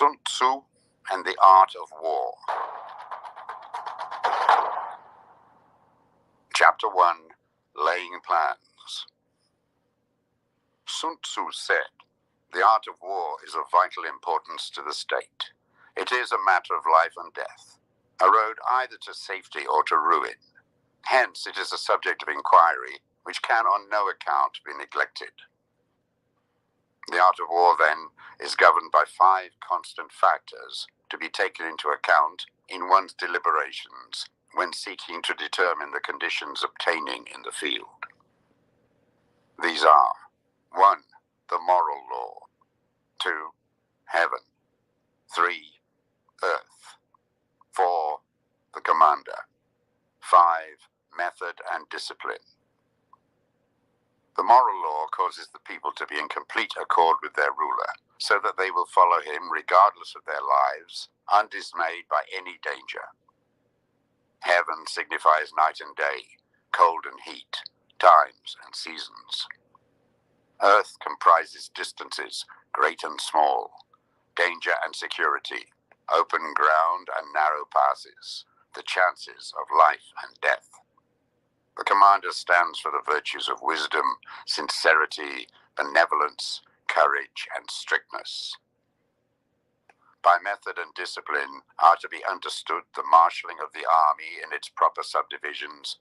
Sun Tzu and the Art of War. Chapter 1, Laying Plans. Sun Tzu said, "The art of war is of vital importance to the state. It is a matter of life and death, a road either to safety or to ruin. Hence, it is a subject of inquiry which can on no account be neglected." The art of war, then, is governed by 5 constant factors to be taken into account in one's deliberations when seeking to determine the conditions obtaining in the field. These are: 1. The moral law. 2. Heaven. 3. Earth. 4. The commander. 5. Method and discipline. The moral law causes the people to be in complete accord with their ruler, so that they will follow him regardless of their lives, undismayed by any danger. Heaven signifies night and day, cold and heat, times and seasons. Earth comprises distances, great and small, danger and security, open ground and narrow passes, the chances of life and death. The commander stands for the virtues of wisdom, sincerity, benevolence, courage, and strictness. By method and discipline are to be understood the marshalling of the army in its proper subdivisions,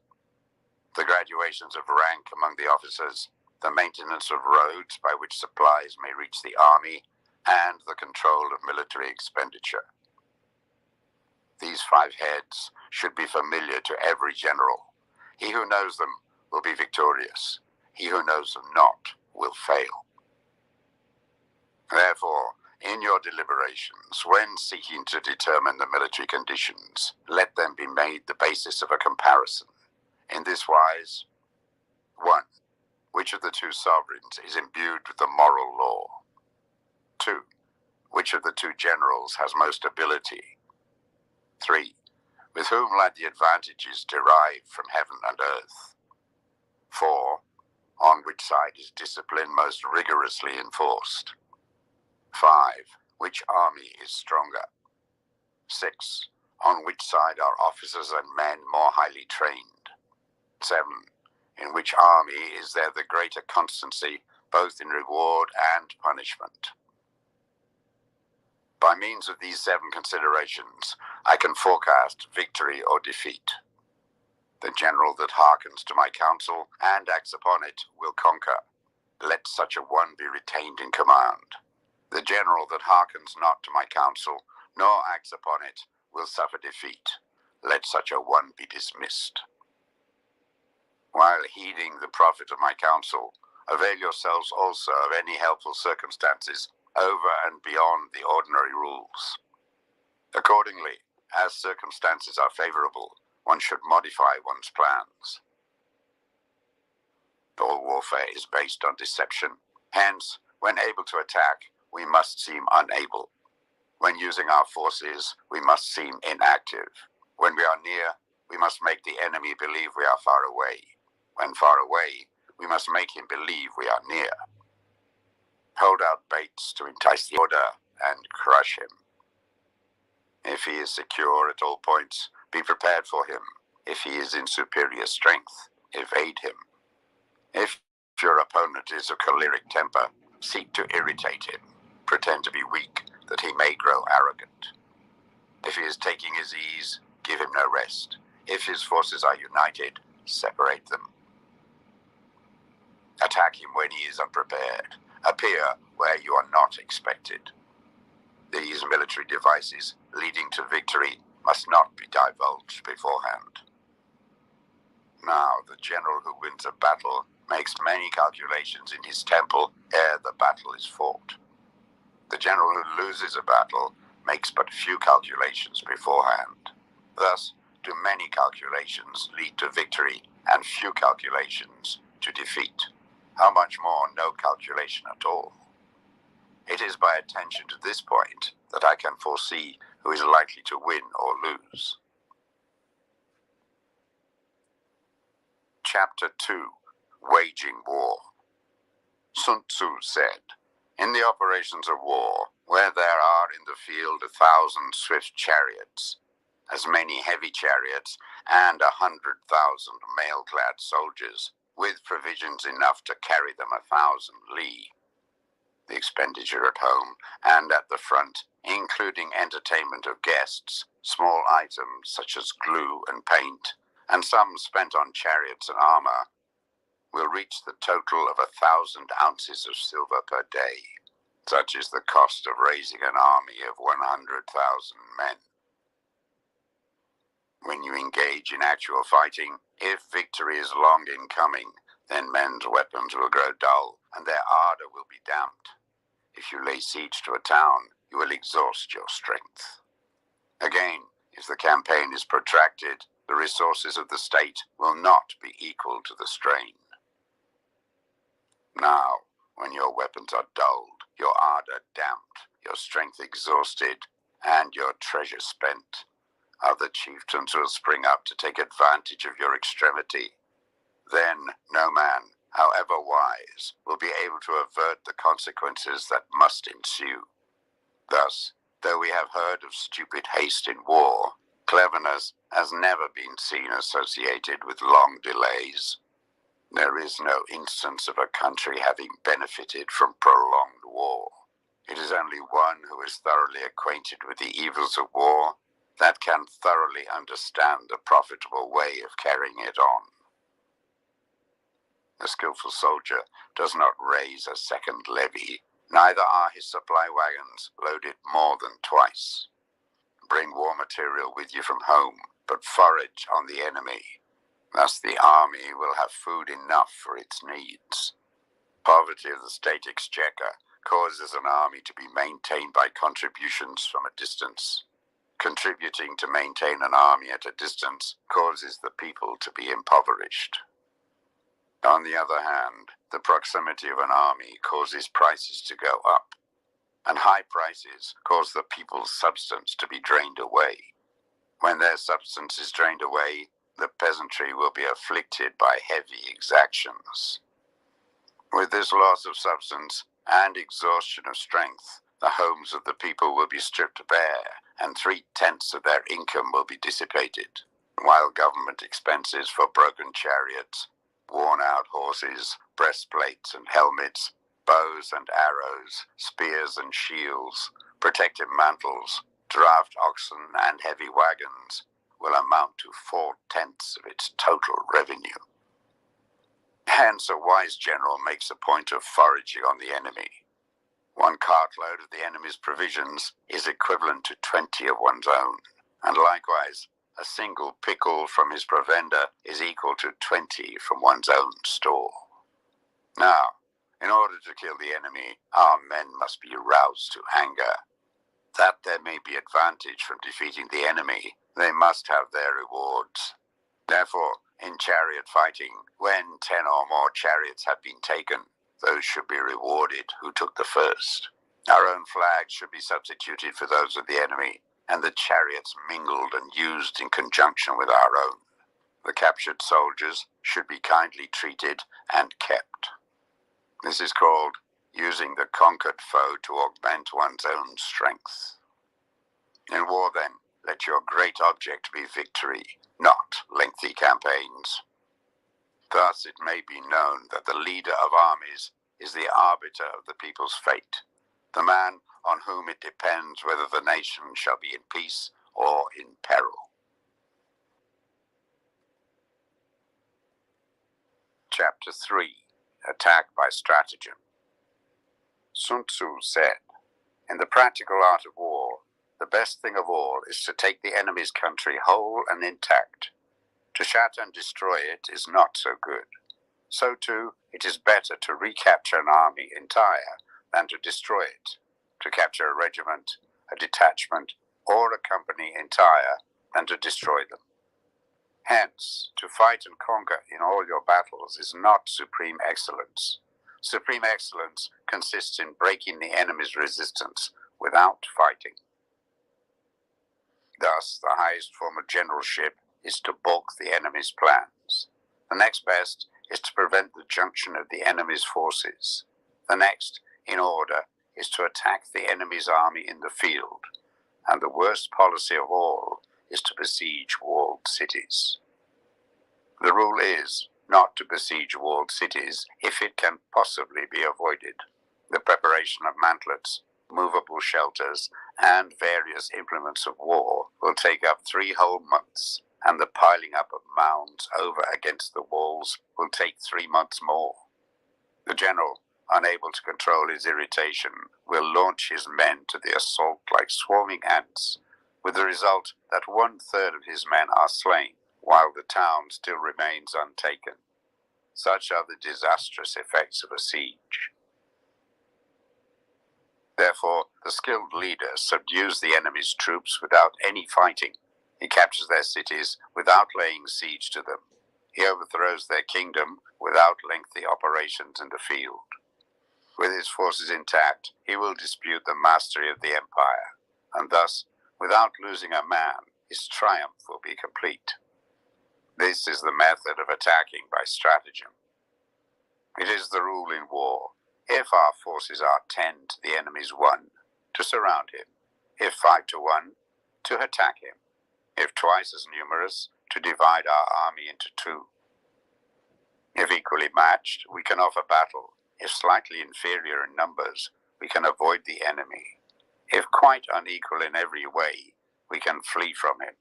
the graduations of rank among the officers, the maintenance of roads by which supplies may reach the army, and the control of military expenditure. These 5 heads should be familiar to every general. He who knows them will be victorious. He who knows them not will fail. Therefore, in your deliberations, when seeking to determine the military conditions, let them be made the basis of a comparison. In this wise: 1. Which of the 2 sovereigns is imbued with the moral law? 2. Which of the 2 generals has most ability? 3. With whom lie the advantages derived from heaven and earth? 4. On which side is discipline most rigorously enforced? 5. Which army is stronger? 6. On which side are officers and men more highly trained? 7. In which army is there the greater constancy, both in reward and punishment? By means of these 7 considerations, I can forecast victory or defeat. The general that hearkens to my counsel and acts upon it will conquer. Let such a one be retained in command. The general that hearkens not to my counsel, nor acts upon it, will suffer defeat. Let such a one be dismissed. While heeding the profit of my counsel, avail yourselves also of any helpful circumstances over and beyond the ordinary rules. Accordingly, as circumstances are favorable, one should modify one's plans. All warfare is based on deception. Hence, when able to attack, we must seem unable. When using our forces, we must seem inactive. When we are near, we must make the enemy believe we are far away. When far away, we must make him believe we are near. Hold out baits to entice the order and crush him. If he is secure at all points, be prepared for him. If he is in superior strength, evade him. If your opponent is of choleric temper, seek to irritate him. Pretend to be weak, that he may grow arrogant. If he is taking his ease, give him no rest. If his forces are united, separate them. Attack him when he is unprepared. Appear where you are not expected. These military devices leading to victory must not be divulged beforehand. Now, the general who wins a battle makes many calculations in his temple ere the battle is fought. The general who loses a battle makes but few calculations beforehand. Thus, do many calculations lead to victory and few calculations to defeat? How much more no calculation at all? It is by attention to this point that I can foresee who is likely to win or lose. Chapter 2, Waging War. Sun Tzu said, "In the operations of war, Where there are in the field 1,000 swift chariots, as many heavy chariots, and 100,000 mail-clad soldiers, with provisions enough to carry them 1,000 li. The expenditure at home and at the front, including entertainment of guests, small items such as glue and paint, and some spent on chariots and armor, will reach the total of 1,000 ounces of silver per day. Such is the cost of raising an army of 100,000 men. When you engage in actual fighting, if victory is long in coming, then men's weapons will grow dull, and their ardor will be damped. If you lay siege to a town, you will exhaust your strength. Again, if the campaign is protracted, the resources of the state will not be equal to the strain. Now, when your weapons are dulled, your ardor damped, your strength exhausted, and your treasure spent, other chieftains will spring up to take advantage of your extremity. Then no man, however wise, will be able to avert the consequences that must ensue. Thus, though we have heard of stupid haste in war, cleverness has never been seen associated with long delays. There is no instance of a country having benefited from prolonged war. It is only one who is thoroughly acquainted with the evils of war that can thoroughly understand the profitable way of carrying it on. A skillful soldier does not raise a second levy, neither are his supply wagons loaded more than twice. Bring war material with you from home, but forage on the enemy. Thus the army will have food enough for its needs. Poverty of the state exchequer causes an army to be maintained by contributions from a distance. Contributing to maintain an army at a distance causes the people to be impoverished. On the other hand, the proximity of an army causes prices to go up, and high prices cause the people's substance to be drained away. When their substance is drained away, the peasantry will be afflicted by heavy exactions. With this loss of substance and exhaustion of strength, the homes of the people will be stripped bare, and 3/10 of their income will be dissipated, while government expenses for broken chariots, worn-out horses, breastplates and helmets, bows and arrows, spears and shields, protective mantles, draft oxen and heavy wagons will amount to 4/10 of its total revenue. Hence a wise general makes a point of foraging on the enemy. 1 cartload of the enemy's provisions is equivalent to 20 of one's own, and likewise a single pickle from his provender is equal to 20 from one's own store. Now, in order to kill the enemy, our men must be roused to anger. That there may be advantage from defeating the enemy, they must have their rewards. Therefore, in chariot fighting, when 10 or more chariots have been taken, those should be rewarded who took the first. Our own flags should be substituted for those of the enemy, and the chariots mingled and used in conjunction with our own. The captured soldiers should be kindly treated and kept. This is called using the conquered foe to augment one's own strength. In war, then, let your great object be victory, not lengthy campaigns. Thus it may be known that the leader of armies is the arbiter of the people's fate, the man on whom it depends whether the nation shall be in peace or in peril. Chapter 3. Attack by Stratagem. Sun Tzu said, "In the practical art of war, the best thing of all is to take the enemy's country whole and intact. To shatter and destroy it is not so good. So too, it is better to recapture an army entire than to destroy it, to capture a regiment, a detachment, or a company entire than to destroy them. Hence, to fight and conquer in all your battles is not supreme excellence. Supreme excellence consists in breaking the enemy's resistance without fighting. Thus, the highest form of generalship is to balk the enemy's plans. The next best is to prevent the junction of the enemy's forces. The next, in order, is to attack the enemy's army in the field, and the worst policy of all is to besiege walled cities. The rule is not to besiege walled cities if it can possibly be avoided. The preparation of mantlets, movable shelters, and various implements of war will take up 3 whole months, and the piling up of mounds over against the walls will take 3 months more. The general, unable to control his irritation, will launch his men to the assault like swarming ants, with the result that 1/3 of his men are slain, while the town still remains untaken. Such are the disastrous effects of a siege. Therefore, the skilled leader subdues the enemy's troops without any fighting. He captures their cities without laying siege to them. He overthrows their kingdom without lengthy operations in the field. With his forces intact, he will dispute the mastery of the empire, and thus, without losing a man, his triumph will be complete. This is the method of attacking by stratagem. It is the rule in war. If our forces are 10 to the enemy's 1, to surround him. If 5 to 1, to attack him. If twice as numerous, to divide our army into 2. If equally matched, we can offer battle. If slightly inferior in numbers, we can avoid the enemy. If quite unequal in every way, we can flee from him.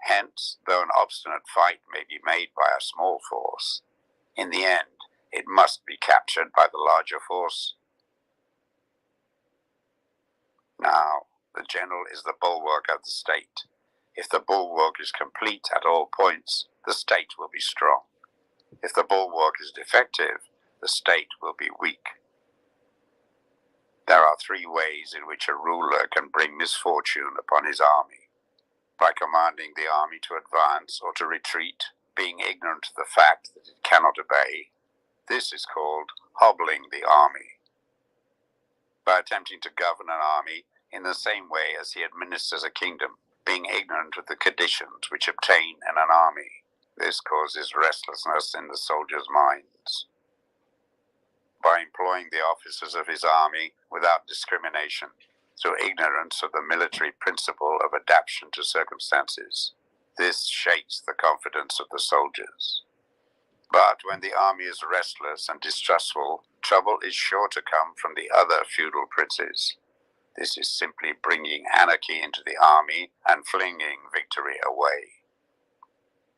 Hence, though an obstinate fight may be made by a small force, in the end, it must be captured by the larger force. Now, the general is the bulwark of the state. If the bulwark is complete at all points, the state will be strong. If the bulwark is defective, the state will be weak. There are 3 ways in which a ruler can bring misfortune upon his army: by commanding the army to advance or to retreat, being ignorant of the fact that it cannot obey. This is called hobbling the army. By attempting to govern an army in the same way as he administers a kingdom, being ignorant of the conditions which obtain in an army. This causes restlessness in the soldiers' minds. By employing the officers of his army without discrimination, through ignorance of the military principle of adaptation to circumstances. This shakes the confidence of the soldiers. But when the army is restless and distrustful, trouble is sure to come from the other feudal princes. This is simply bringing anarchy into the army and flinging victory away.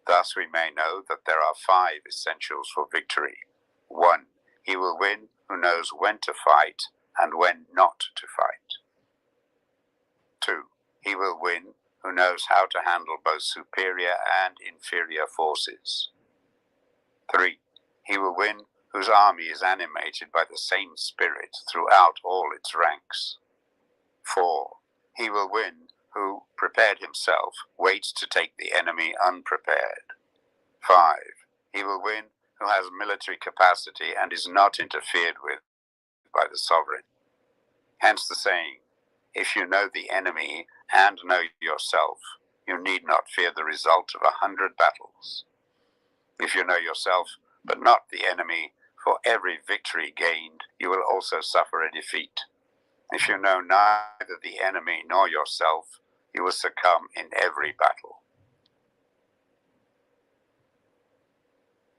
Thus we may know that there are 5 essentials for victory. 1. He will win who knows when to fight and when not to fight. 2. He will win who knows how to handle both superior and inferior forces. 3. He will win whose army is animated by the same spirit throughout all its ranks. 4. He will win who, prepared himself, waits to take the enemy unprepared. 5. He will win who has military capacity and is not interfered with by the sovereign. Hence the saying, if you know the enemy and know yourself, you need not fear the result of 100 battles. If you know yourself, but not the enemy, for every victory gained, you will also suffer a defeat. If you know neither the enemy nor yourself, you will succumb in every battle.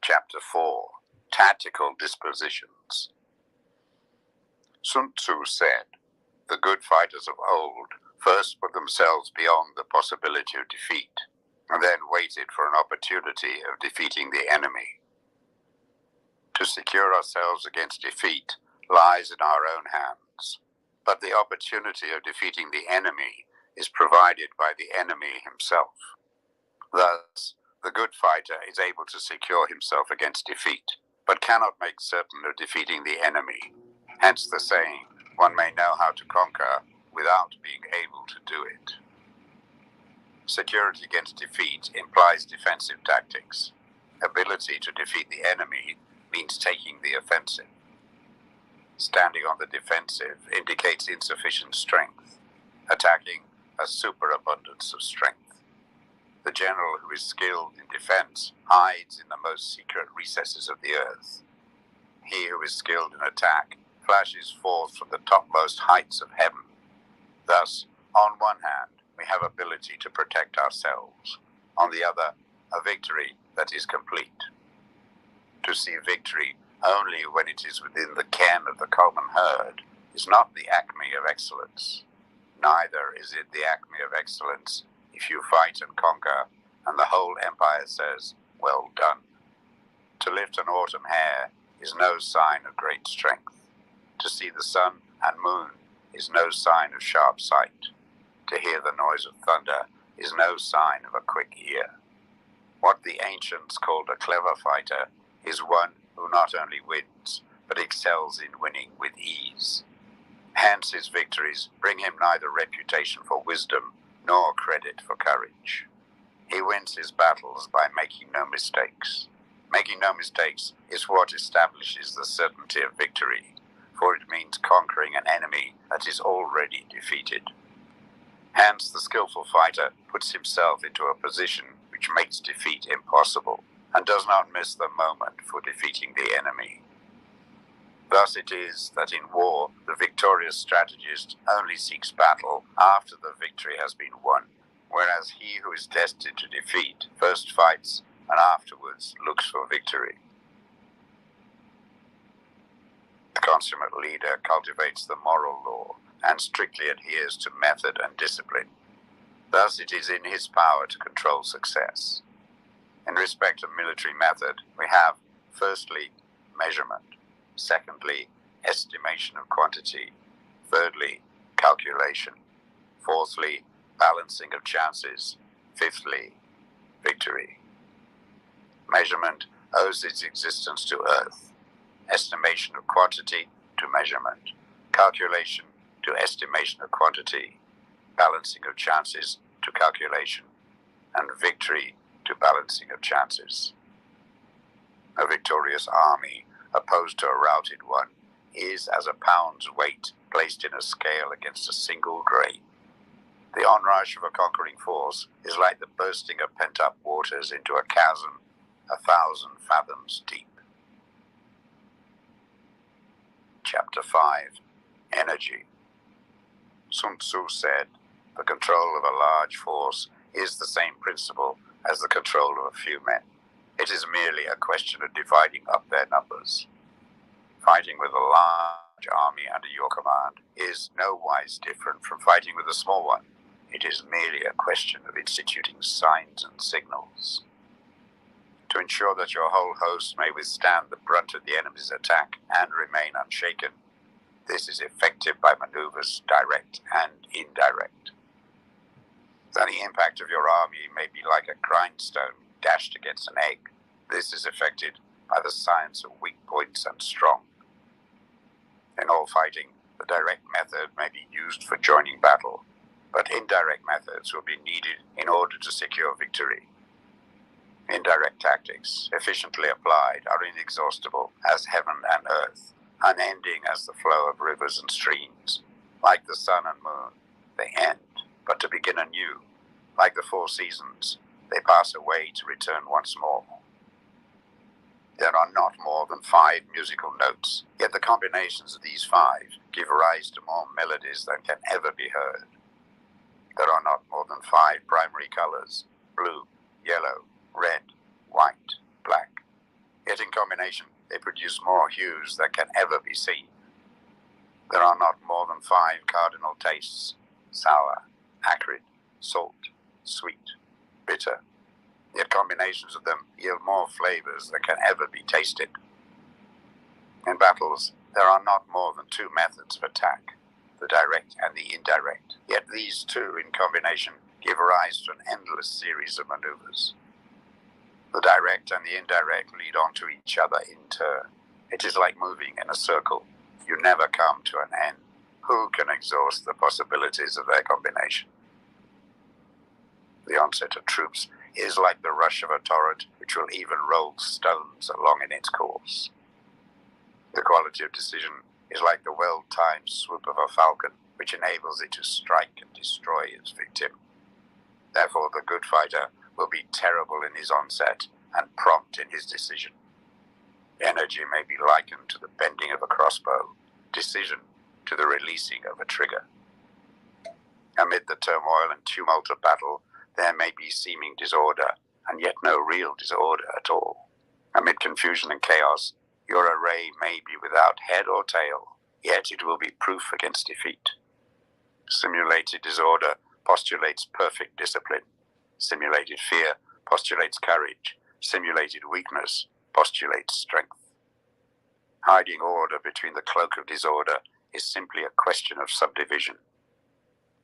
Chapter 4. Tactical Dispositions. Sun Tzu said, the good fighters of old first put themselves beyond the possibility of defeat, and then waited for an opportunity of defeating the enemy. To secure ourselves against defeat lies in our own hands, but the opportunity of defeating the enemy is provided by the enemy himself. Thus, the good fighter is able to secure himself against defeat, but cannot make certain of defeating the enemy. Hence the saying, one may know how to conquer without being able to do it. Security against defeat implies defensive tactics. Ability to defeat the enemy means taking the offensive. Standing on the defensive indicates insufficient strength, attacking a superabundance of strength. The general who is skilled in defense hides in the most secret recesses of the earth. He who is skilled in attack flashes forth from the topmost heights of heaven. Thus, on one hand, we have ability to protect ourselves. On the other, a victory that is complete. To see victory only when it is within the ken of the common herd is not the acme of excellence. Neither is it the acme of excellence if you fight and conquer, and the whole empire says, "Well done." To lift an autumn hair is no sign of great strength. To see the sun and moon is no sign of sharp sight. To hear the noise of thunder is no sign of a quick ear. What the ancients called a clever fighter is one who not only wins, but excels in winning with ease. Hence his victories bring him neither reputation for wisdom nor credit for courage. He wins his battles by making no mistakes. Making no mistakes is what establishes the certainty of victory, for it means conquering an enemy that is already defeated. Hence, the skillful fighter puts himself into a position which makes defeat impossible, and does not miss the moment for defeating the enemy. Thus it is that in war, the victorious strategist only seeks battle after the victory has been won, whereas he who is destined to defeat first fights and afterwards looks for victory. The consummate leader cultivates the moral law and strictly adheres to method and discipline. Thus it is in his power to control success. In respect of military method, we have, firstly, measurement, secondly, estimation of quantity, thirdly, calculation, fourthly, balancing of chances, fifthly, victory. Measurement owes its existence to earth, estimation of quantity to measurement, calculation to estimation of quantity, balancing of chances to calculation, and victory to balancing of chances. A victorious army opposed to a routed one is as a pound's weight placed in a scale against a single grain. The onrush of a conquering force is like the bursting of pent-up waters into a chasm 1,000 fathoms deep. Chapter 5. Energy. Sun Tzu said, "The control of a large force is the same principle as the control of a few men. It is merely a question of dividing up their numbers." Fighting with a large army under your command is no wise different from fighting with a small one. It is merely a question of instituting signs and signals. To ensure that your whole host may withstand the brunt of the enemy's attack and remain unshaken, this is effected by maneuvers direct and indirect. Then the impact of your army may be like a grindstone dashed against an egg. This is effected by the science of weak points and strong. In all fighting, the direct method may be used for joining battle, but indirect methods will be needed in order to secure victory. Indirect tactics, efficiently applied, are inexhaustible as heaven and earth, unending as the flow of rivers and streams. Like the sun and moon, they end, but to begin anew. Like the 4 seasons, they pass away to return once more. There are not more than 5 musical notes, yet the combinations of these 5 give rise to more melodies than can ever be heard. There are not more than 5 primary colors: blue, yellow, red, white, black. Yet in combination, they produce more hues than can ever be seen. There are not more than 5 cardinal tastes: sour, acrid, salt, sweet, bitter. Yet combinations of them yield more flavors than can ever be tasted. In battles, there are not more than 2 methods of attack, the direct and the indirect. Yet these 2 in combination give rise to an endless series of maneuvers. The direct and the indirect lead on to each other in turn. It is like moving in a circle. You never come to an end. Who can exhaust the possibilities of their combination? The onset of troops is like the rush of a torrent which will even roll stones along in its course. The quality of decision is like the well-timed swoop of a falcon which enables it to strike and destroy its victim. Therefore, the good fighter will be terrible in his onset and prompt in his decision. Energy may be likened to the bending of a crossbow. decision to the releasing of a trigger. Amid the turmoil and tumult of battle, there may be seeming disorder, and yet no real disorder at all. Amid confusion and chaos, your array may be without head or tail, yet it will be proof against defeat. Simulated disorder postulates perfect discipline. Simulated fear postulates courage. Simulated weakness postulates strength. Hiding order between the cloak of disorder is simply a question of subdivision.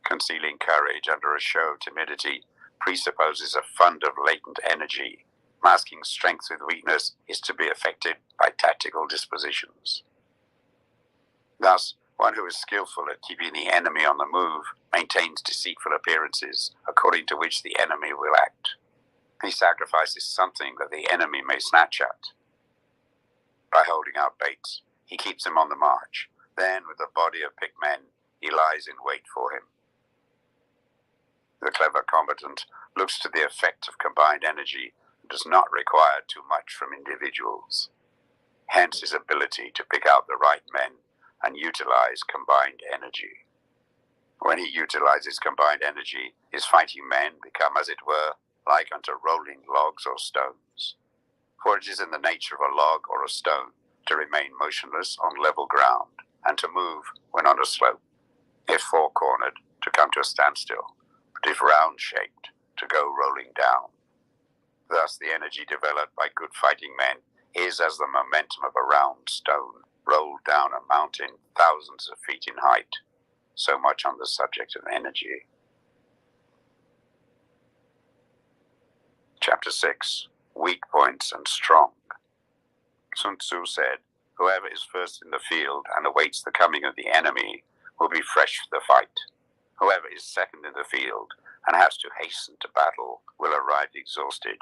Concealing courage under a show of timidity presupposes a fund of latent energy. Masking strength with weakness is to be effected by tactical dispositions. Thus, one who is skillful at keeping the enemy on the move maintains deceitful appearances according to which the enemy will act. He sacrifices something that the enemy may snatch at. By holding out baits, he keeps him on the march. Then, with a body of picked men, he lies in wait for him. The clever combatant looks to the effect of combined energy and does not require too much from individuals. Hence his ability to pick out the right men and utilize combined energy. When he utilizes combined energy, his fighting men become, as it were, like unto rolling logs or stones. For it is in the nature of a log or a stone to remain motionless on level ground, and to move when on a slope. If four-cornered, to come to a standstill, but if round-shaped, to go rolling down. Thus the energy developed by good fighting men is as the momentum of a round stone rolled down a mountain thousands of feet in height. So much on the subject of energy. Chapter 6. Weak Points and Strong. Sun Tzu said, "Whoever is first in the field and awaits the coming of the enemy will be fresh for the fight. Whoever is second in the field and has to hasten to battle will arrive exhausted.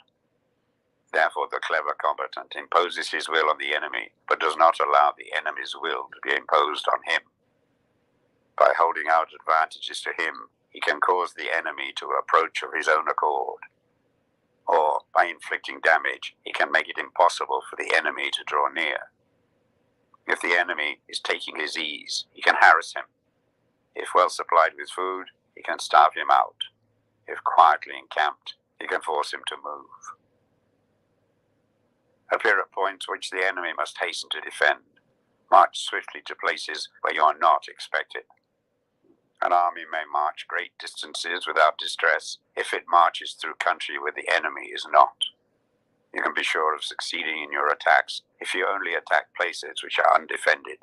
Therefore the clever combatant imposes his will on the enemy, but does not allow the enemy's will to be imposed on him. By holding out advantages to him, he can cause the enemy to approach of his own accord. Or, by inflicting damage, he can make it impossible for the enemy to draw near. If the enemy is taking his ease, he can harass him. If well supplied with food, he can starve him out. If quietly encamped, he can force him to move. Appear at points which the enemy must hasten to defend. March swiftly to places where you are not expected. An army may march great distances without distress if it marches through country where the enemy is not. You can be sure of succeeding in your attacks if you only attack places which are undefended.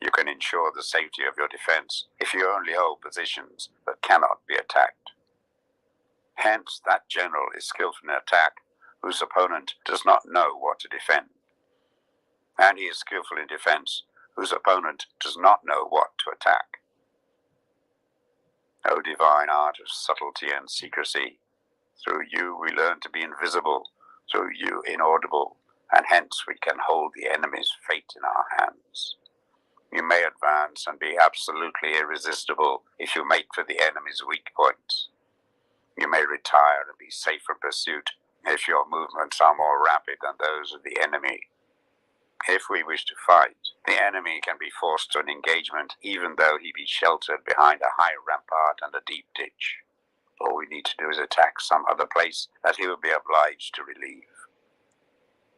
You can ensure the safety of your defense if you only hold positions that cannot be attacked. Hence, that general is skillful in attack whose opponent does not know what to defend. And he is skillful in defense whose opponent does not know what to attack. O divine art of subtlety and secrecy, through you we learn to be invisible, through you inaudible, and hence we can hold the enemy's fate in our hands. You may advance and be absolutely irresistible if you make for the enemy's weak points. You may retire and be safe from pursuit if your movements are more rapid than those of the enemy. If we wish to fight, the enemy can be forced to an engagement even though he be sheltered behind a high rampart and a deep ditch. All we need to do is attack some other place that he will be obliged to relieve.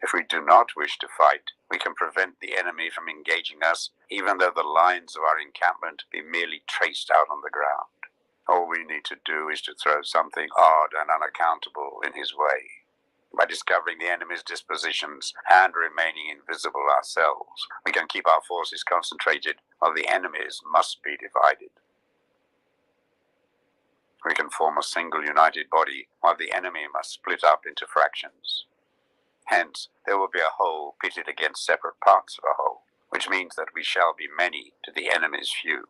If we do not wish to fight, we can prevent the enemy from engaging us even though the lines of our encampment be merely traced out on the ground. All we need to do is to throw something odd and unaccountable in his way. By discovering the enemy's dispositions and remaining invisible ourselves, we can keep our forces concentrated while the enemy's must be divided. We can form a single united body while the enemy must split up into fractions. Hence, there will be a whole pitted against separate parts of a whole, which means that we shall be many to the enemy's few.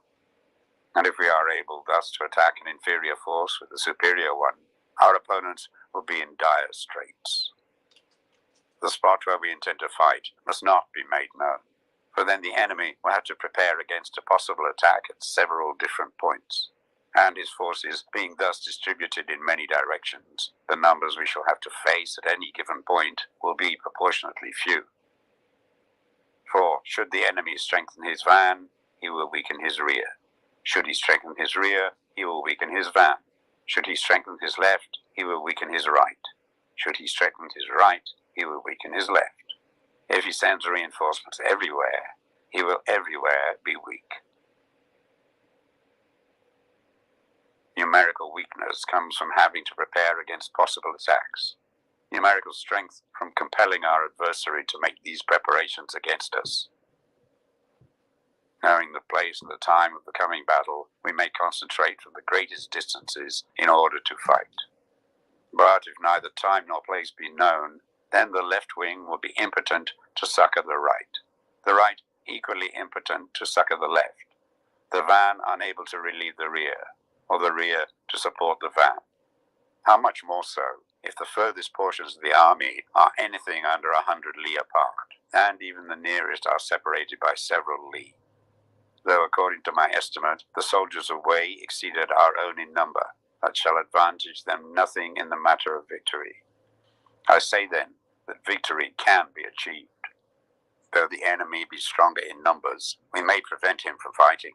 And if we are able thus to attack an inferior force with a superior one, our opponents will be in dire straits. The spot where we intend to fight must not be made known, for then the enemy will have to prepare against a possible attack at several different points, and his forces being thus distributed in many directions, the numbers we shall have to face at any given point will be proportionately few. For, should the enemy strengthen his van, he will weaken his rear. Should he strengthen his rear, he will weaken his van. Should he strengthen his left, he will weaken his right. Should he strengthen his right, he will weaken his left. If he sends reinforcements everywhere, he will everywhere be weak. Numerical weakness comes from having to prepare against possible attacks. Numerical strength from compelling our adversary to make these preparations against us. Knowing the place and the time of the coming battle, we may concentrate from the greatest distances in order to fight. But if neither time nor place be known, then the left wing will be impotent to succor the right equally impotent to succor the left, the van unable to relieve the rear, or the rear to support the van. How much more so if the furthest portions of the army are anything under 100 li apart, and even the nearest are separated by several li. Though according to my estimate, the soldiers of Wei exceeded our own in number, that shall advantage them nothing in the matter of victory. I say then that victory can be achieved. Though the enemy be stronger in numbers, we may prevent him from fighting.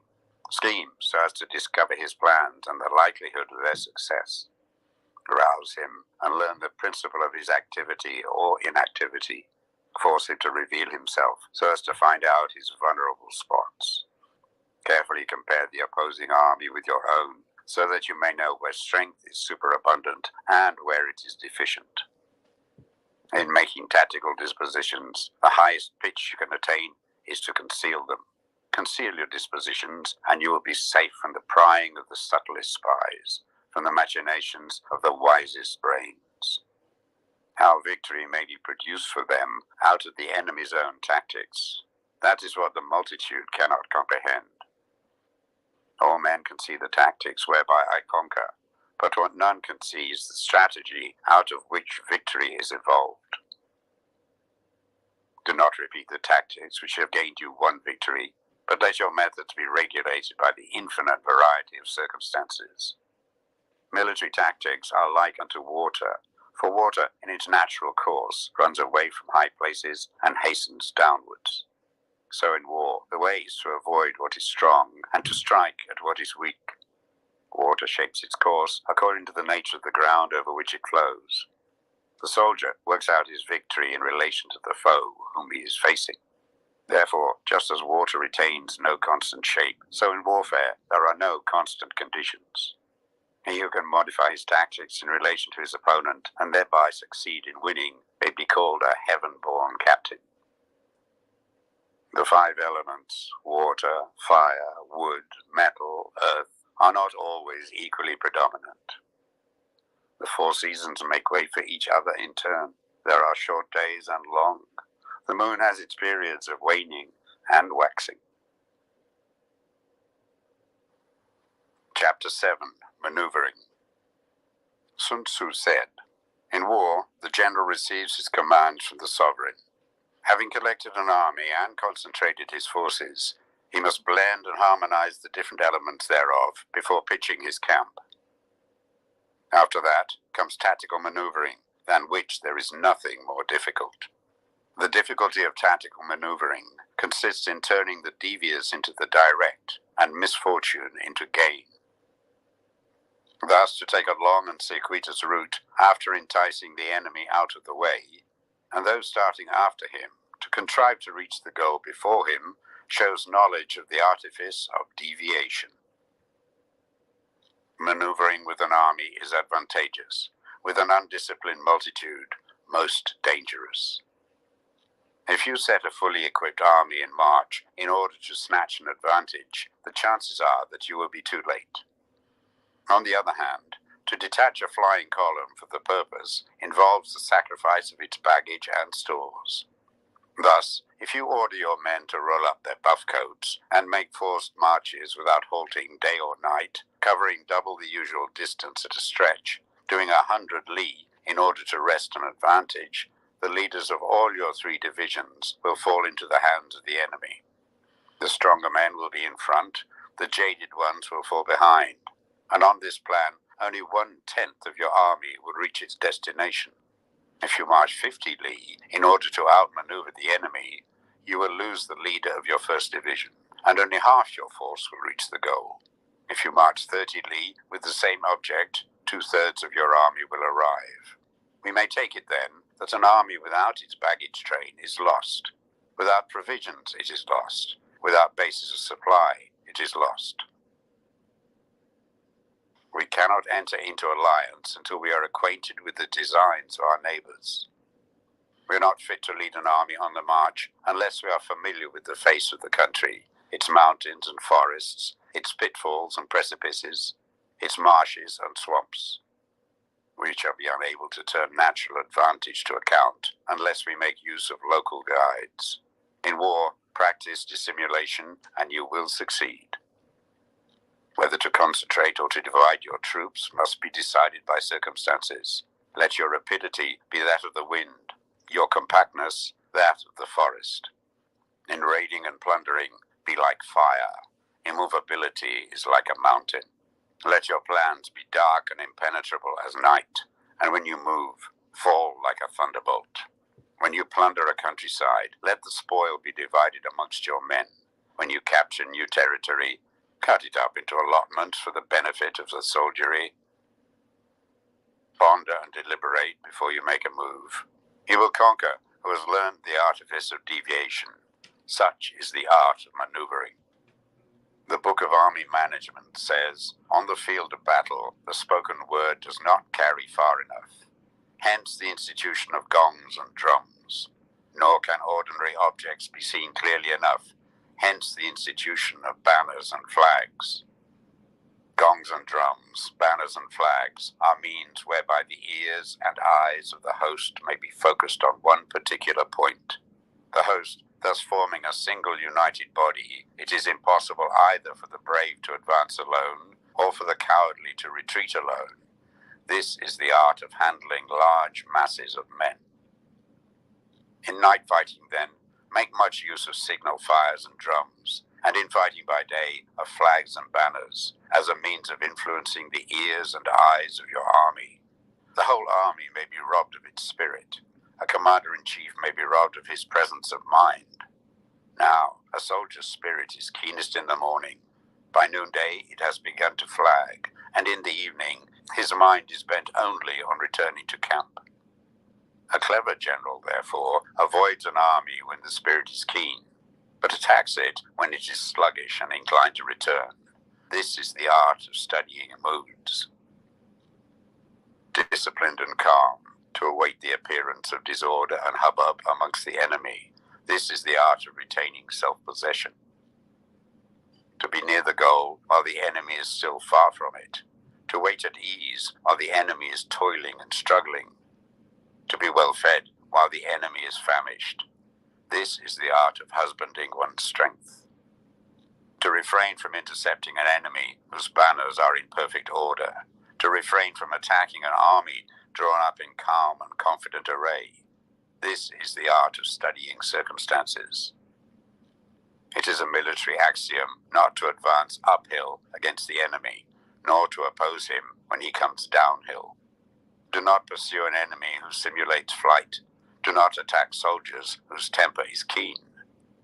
Scheme so as to discover his plans and the likelihood of their success. Rouse him and learn the principle of his activity or inactivity. Force him to reveal himself so as to find out his vulnerable spots. Carefully compare the opposing army with your own, so that you may know where strength is superabundant and where it is deficient. In making tactical dispositions, the highest pitch you can attain is to conceal them. Conceal your dispositions, and you will be safe from the prying of the subtlest spies, from the machinations of the wisest brains. How victory may be produced for them out of the enemy's own tactics, that is what the multitude cannot comprehend. All men can see the tactics whereby I conquer, but what none can see is the strategy out of which victory is evolved. Do not repeat the tactics which have gained you one victory, but let your methods be regulated by the infinite variety of circumstances. Military tactics are like unto water, for water in its natural course runs away from high places and hastens downwards. So in war, the way is to avoid what is strong and to strike at what is weak. Water shapes its course according to the nature of the ground over which it flows. The soldier works out his victory in relation to the foe whom he is facing. Therefore, just as water retains no constant shape, so in warfare there are no constant conditions. He who can modify his tactics in relation to his opponent and thereby succeed in winning may be called a heaven-born captain. The five elements, water, fire, wood, metal, earth, are not always equally predominant. The four seasons make way for each other in turn. There are short days and long. The moon has its periods of waning and waxing. Chapter 7. Maneuvering. Sun Tzu said, "In war, the general receives his commands from the sovereign. Having collected an army and concentrated his forces, he must blend and harmonize the different elements thereof before pitching his camp. After that comes tactical maneuvering, than which there is nothing more difficult. The difficulty of tactical maneuvering consists in turning the devious into the direct and misfortune into gain. Thus, to take a long and circuitous route after enticing the enemy out of the way, and those starting after him to contrive to reach the goal before him, shows knowledge of the artifice of deviation. Maneuvering with an army is advantageous, with an undisciplined multitude, most dangerous. If you set a fully equipped army in march in order to snatch an advantage, the chances are that you will be too late. On the other hand, to detach a flying column for the purpose involves the sacrifice of its baggage and stores. Thus, if you order your men to roll up their buff coats and make forced marches without halting day or night, covering double the usual distance at a stretch, doing 100 li in order to wrest an advantage, the leaders of all your 3 divisions will fall into the hands of the enemy. The stronger men will be in front, the jaded ones will fall behind, and on this plan, only 1/10 of your army will reach its destination. If you march 50 li in order to outmaneuver the enemy, you will lose the leader of your first division, and only half your force will reach the goal. If you march 30 li with the same object, 2/3 of your army will arrive. We may take it then that an army without its baggage train is lost. Without provisions, it is lost. Without bases of supply, it is lost. We cannot enter into alliance until we are acquainted with the designs of our neighbors. We are not fit to lead an army on the march unless we are familiar with the face of the country, its mountains and forests, its pitfalls and precipices, its marshes and swamps. We shall be unable to turn natural advantage to account unless we make use of local guides. In war, practice dissimulation and you will succeed. Whether to concentrate or to divide your troops must be decided by circumstances. Let your rapidity be that of the wind, your compactness that of the forest. In raiding and plundering, be like fire. Immovability is like a mountain. Let your plans be dark and impenetrable as night, and when you move, fall like a thunderbolt. When you plunder a countryside, let the spoil be divided amongst your men. When you capture new territory, cut it up into allotments for the benefit of the soldiery. Ponder and deliberate before you make a move. He will conquer who has learned the artifice of deviation. Such is the art of maneuvering. The Book of Army Management says, on the field of battle, the spoken word does not carry far enough. Hence the institution of gongs and drums. Nor can ordinary objects be seen clearly enough. Hence the institution of banners and flags. Gongs and drums, banners and flags are means whereby the ears and eyes of the host may be focused on one particular point. The host thus forming a single united body, it is impossible either for the brave to advance alone or for the cowardly to retreat alone. This is the art of handling large masses of men. In night fighting, then, make much use of signal fires and drums, and in fighting by day of flags and banners, as a means of influencing the ears and eyes of your army. The whole army may be robbed of its spirit. A commander-in-chief may be robbed of his presence of mind. Now, a soldier's spirit is keenest in the morning. By noonday it has begun to flag, and in the evening his mind is bent only on returning to camp. A clever general, therefore, avoids an army when the spirit is keen, but attacks it when it is sluggish and inclined to return. This is the art of studying moods. Disciplined and calm, to await the appearance of disorder and hubbub amongst the enemy. This is the art of retaining self-possession. To be near the goal while the enemy is still far from it. To wait at ease while the enemy is toiling and struggling. To be well fed while the enemy is famished. This is the art of husbanding one's strength. To refrain from intercepting an enemy whose banners are in perfect order. To refrain from attacking an army drawn up in calm and confident array. This is the art of studying circumstances. It is a military axiom not to advance uphill against the enemy, nor to oppose him when he comes downhill. Do not pursue an enemy who simulates flight. Do not attack soldiers whose temper is keen.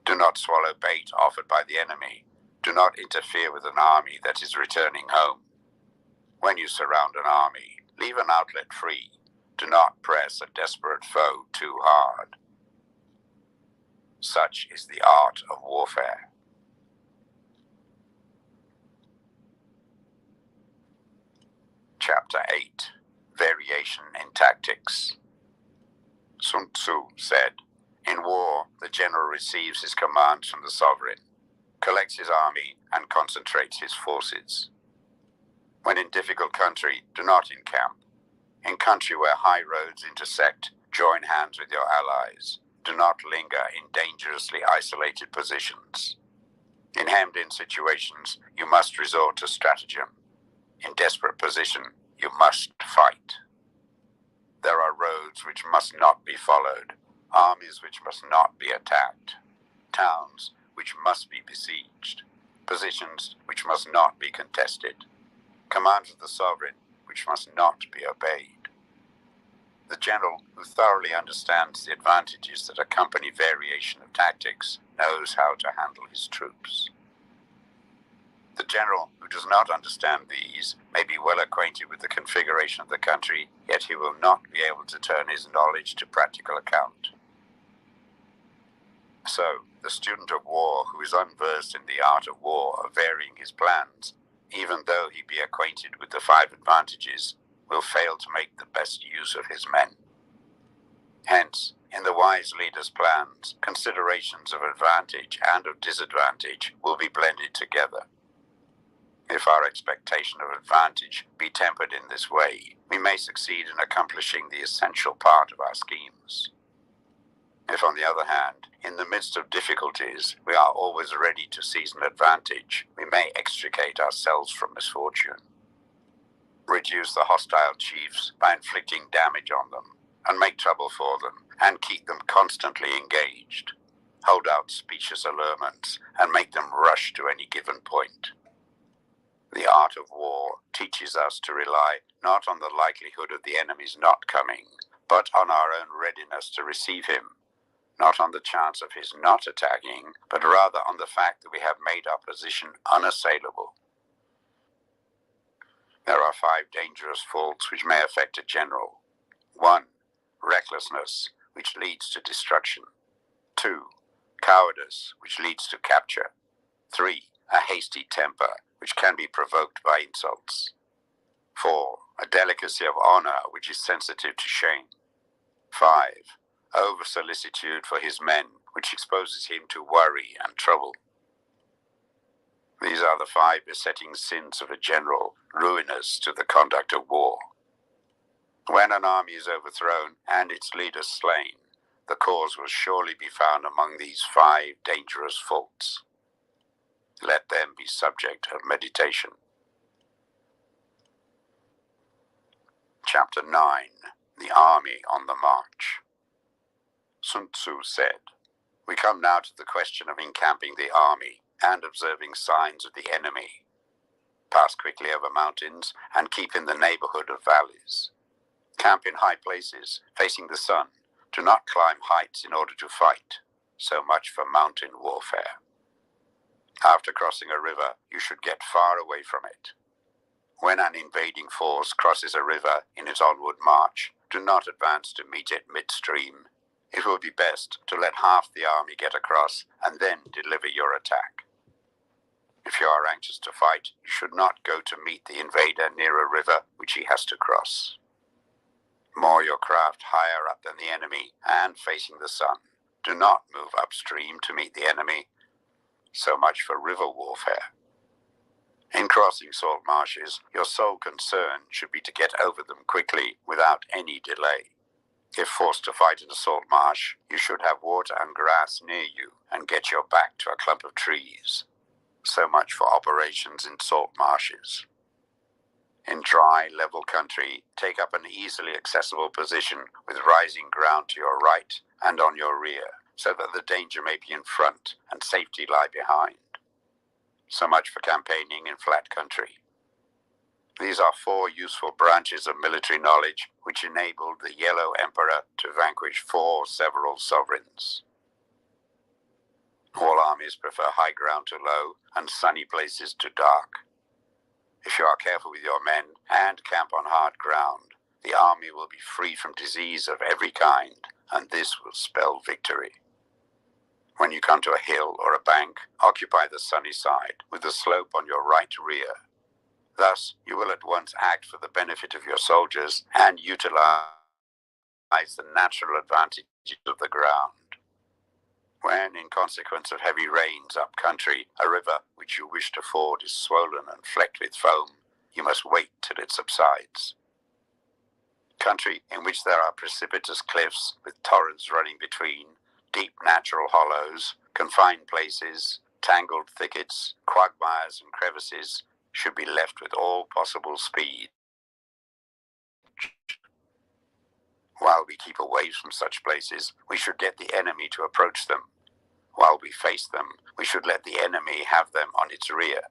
Do not swallow bait offered by the enemy. Do not interfere with an army that is returning home. When you surround an army, leave an outlet free. Do not press a desperate foe too hard. Such is the art of warfare. Chapter 8. Variation in Tactics. Sun Tzu said, in war, the general receives his commands from the sovereign, collects his army, and concentrates his forces. When in difficult country, do not encamp. In country where high roads intersect, join hands with your allies. Do not linger in dangerously isolated positions. In hemmed-in situations, you must resort to stratagem. In desperate position, you must fight. There are roads which must not be followed, armies which must not be attacked, towns which must be besieged, positions which must not be contested, commands of the sovereign which must not be obeyed. The general who thoroughly understands the advantages that accompany variation of tactics knows how to handle his troops. The general who does not understand these may be well acquainted with the configuration of the country, yet he will not be able to turn his knowledge to practical account. So, the student of war who is unversed in the art of war of varying his plans, even though he be acquainted with the 5 advantages, will fail to make the best use of his men. Hence, in the wise leader's plans, considerations of advantage and of disadvantage will be blended together. If our expectation of advantage be tempered in this way, we may succeed in accomplishing the essential part of our schemes. If, on the other hand, in the midst of difficulties, we are always ready to seize an advantage, we may extricate ourselves from misfortune. Reduce the hostile chiefs by inflicting damage on them, and make trouble for them, and keep them constantly engaged. Hold out specious allurements, and make them rush to any given point. The art of war teaches us to rely not on the likelihood of the enemy's not coming, but on our own readiness to receive him, not on the chance of his not attacking, but rather on the fact that we have made our position unassailable. There are 5 dangerous faults which may affect a general. 1. Recklessness, which leads to destruction. 2. Cowardice, which leads to capture. 3. A hasty temper, which can be provoked by insults. 4. A delicacy of honor, which is sensitive to shame. 5. Over-solicitude for his men, which exposes him to worry and trouble. These are the 5 besetting sins of a general, ruinous to the conduct of war. When an army is overthrown and its leader slain, the cause will surely be found among these 5 dangerous faults. Let them be subject of meditation. Chapter 9. The Army on the March. Sun Tzu said, "We come now to the question of encamping the army and observing signs of the enemy. Pass quickly over mountains and keep in the neighborhood of valleys. Camp in high places, facing the sun. Do not climb heights in order to fight. So much for mountain warfare. After crossing a river, you should get far away from it. When an invading force crosses a river in its onward march, do not advance to meet it midstream. It will be best to let half the army get across and then deliver your attack. If you are anxious to fight, you should not go to meet the invader near a river which he has to cross. Moor your craft higher up than the enemy and facing the sun. Do not move upstream to meet the enemy. So much for river warfare. In crossing salt marshes, your sole concern should be to get over them quickly without any delay. If forced to fight in a salt marsh, you should have water and grass near you and get your back to a clump of trees. So much for operations in salt marshes. In dry, level country, take up an easily accessible position with rising ground to your right and on your rear, so that the danger may be in front and safety lie behind. So much for campaigning in flat country. These are 4 useful branches of military knowledge which enabled the Yellow Emperor to vanquish 4 several sovereigns. All armies prefer high ground to low and sunny places to dark. If you are careful with your men and camp on hard ground, the army will be free from disease of every kind, and this will spell victory. When you come to a hill or a bank, occupy the sunny side, with the slope on your right rear. Thus, you will at once act for the benefit of your soldiers and utilize the natural advantages of the ground. When, in consequence of heavy rains up country, a river which you wish to ford is swollen and flecked with foam, you must wait till it subsides. Country in which there are precipitous cliffs with torrents running between, deep natural hollows, confined places, tangled thickets, quagmires and crevices, should be left with all possible speed. While we keep away from such places, we should get the enemy to approach them. While we face them, we should let the enemy have them on its rear.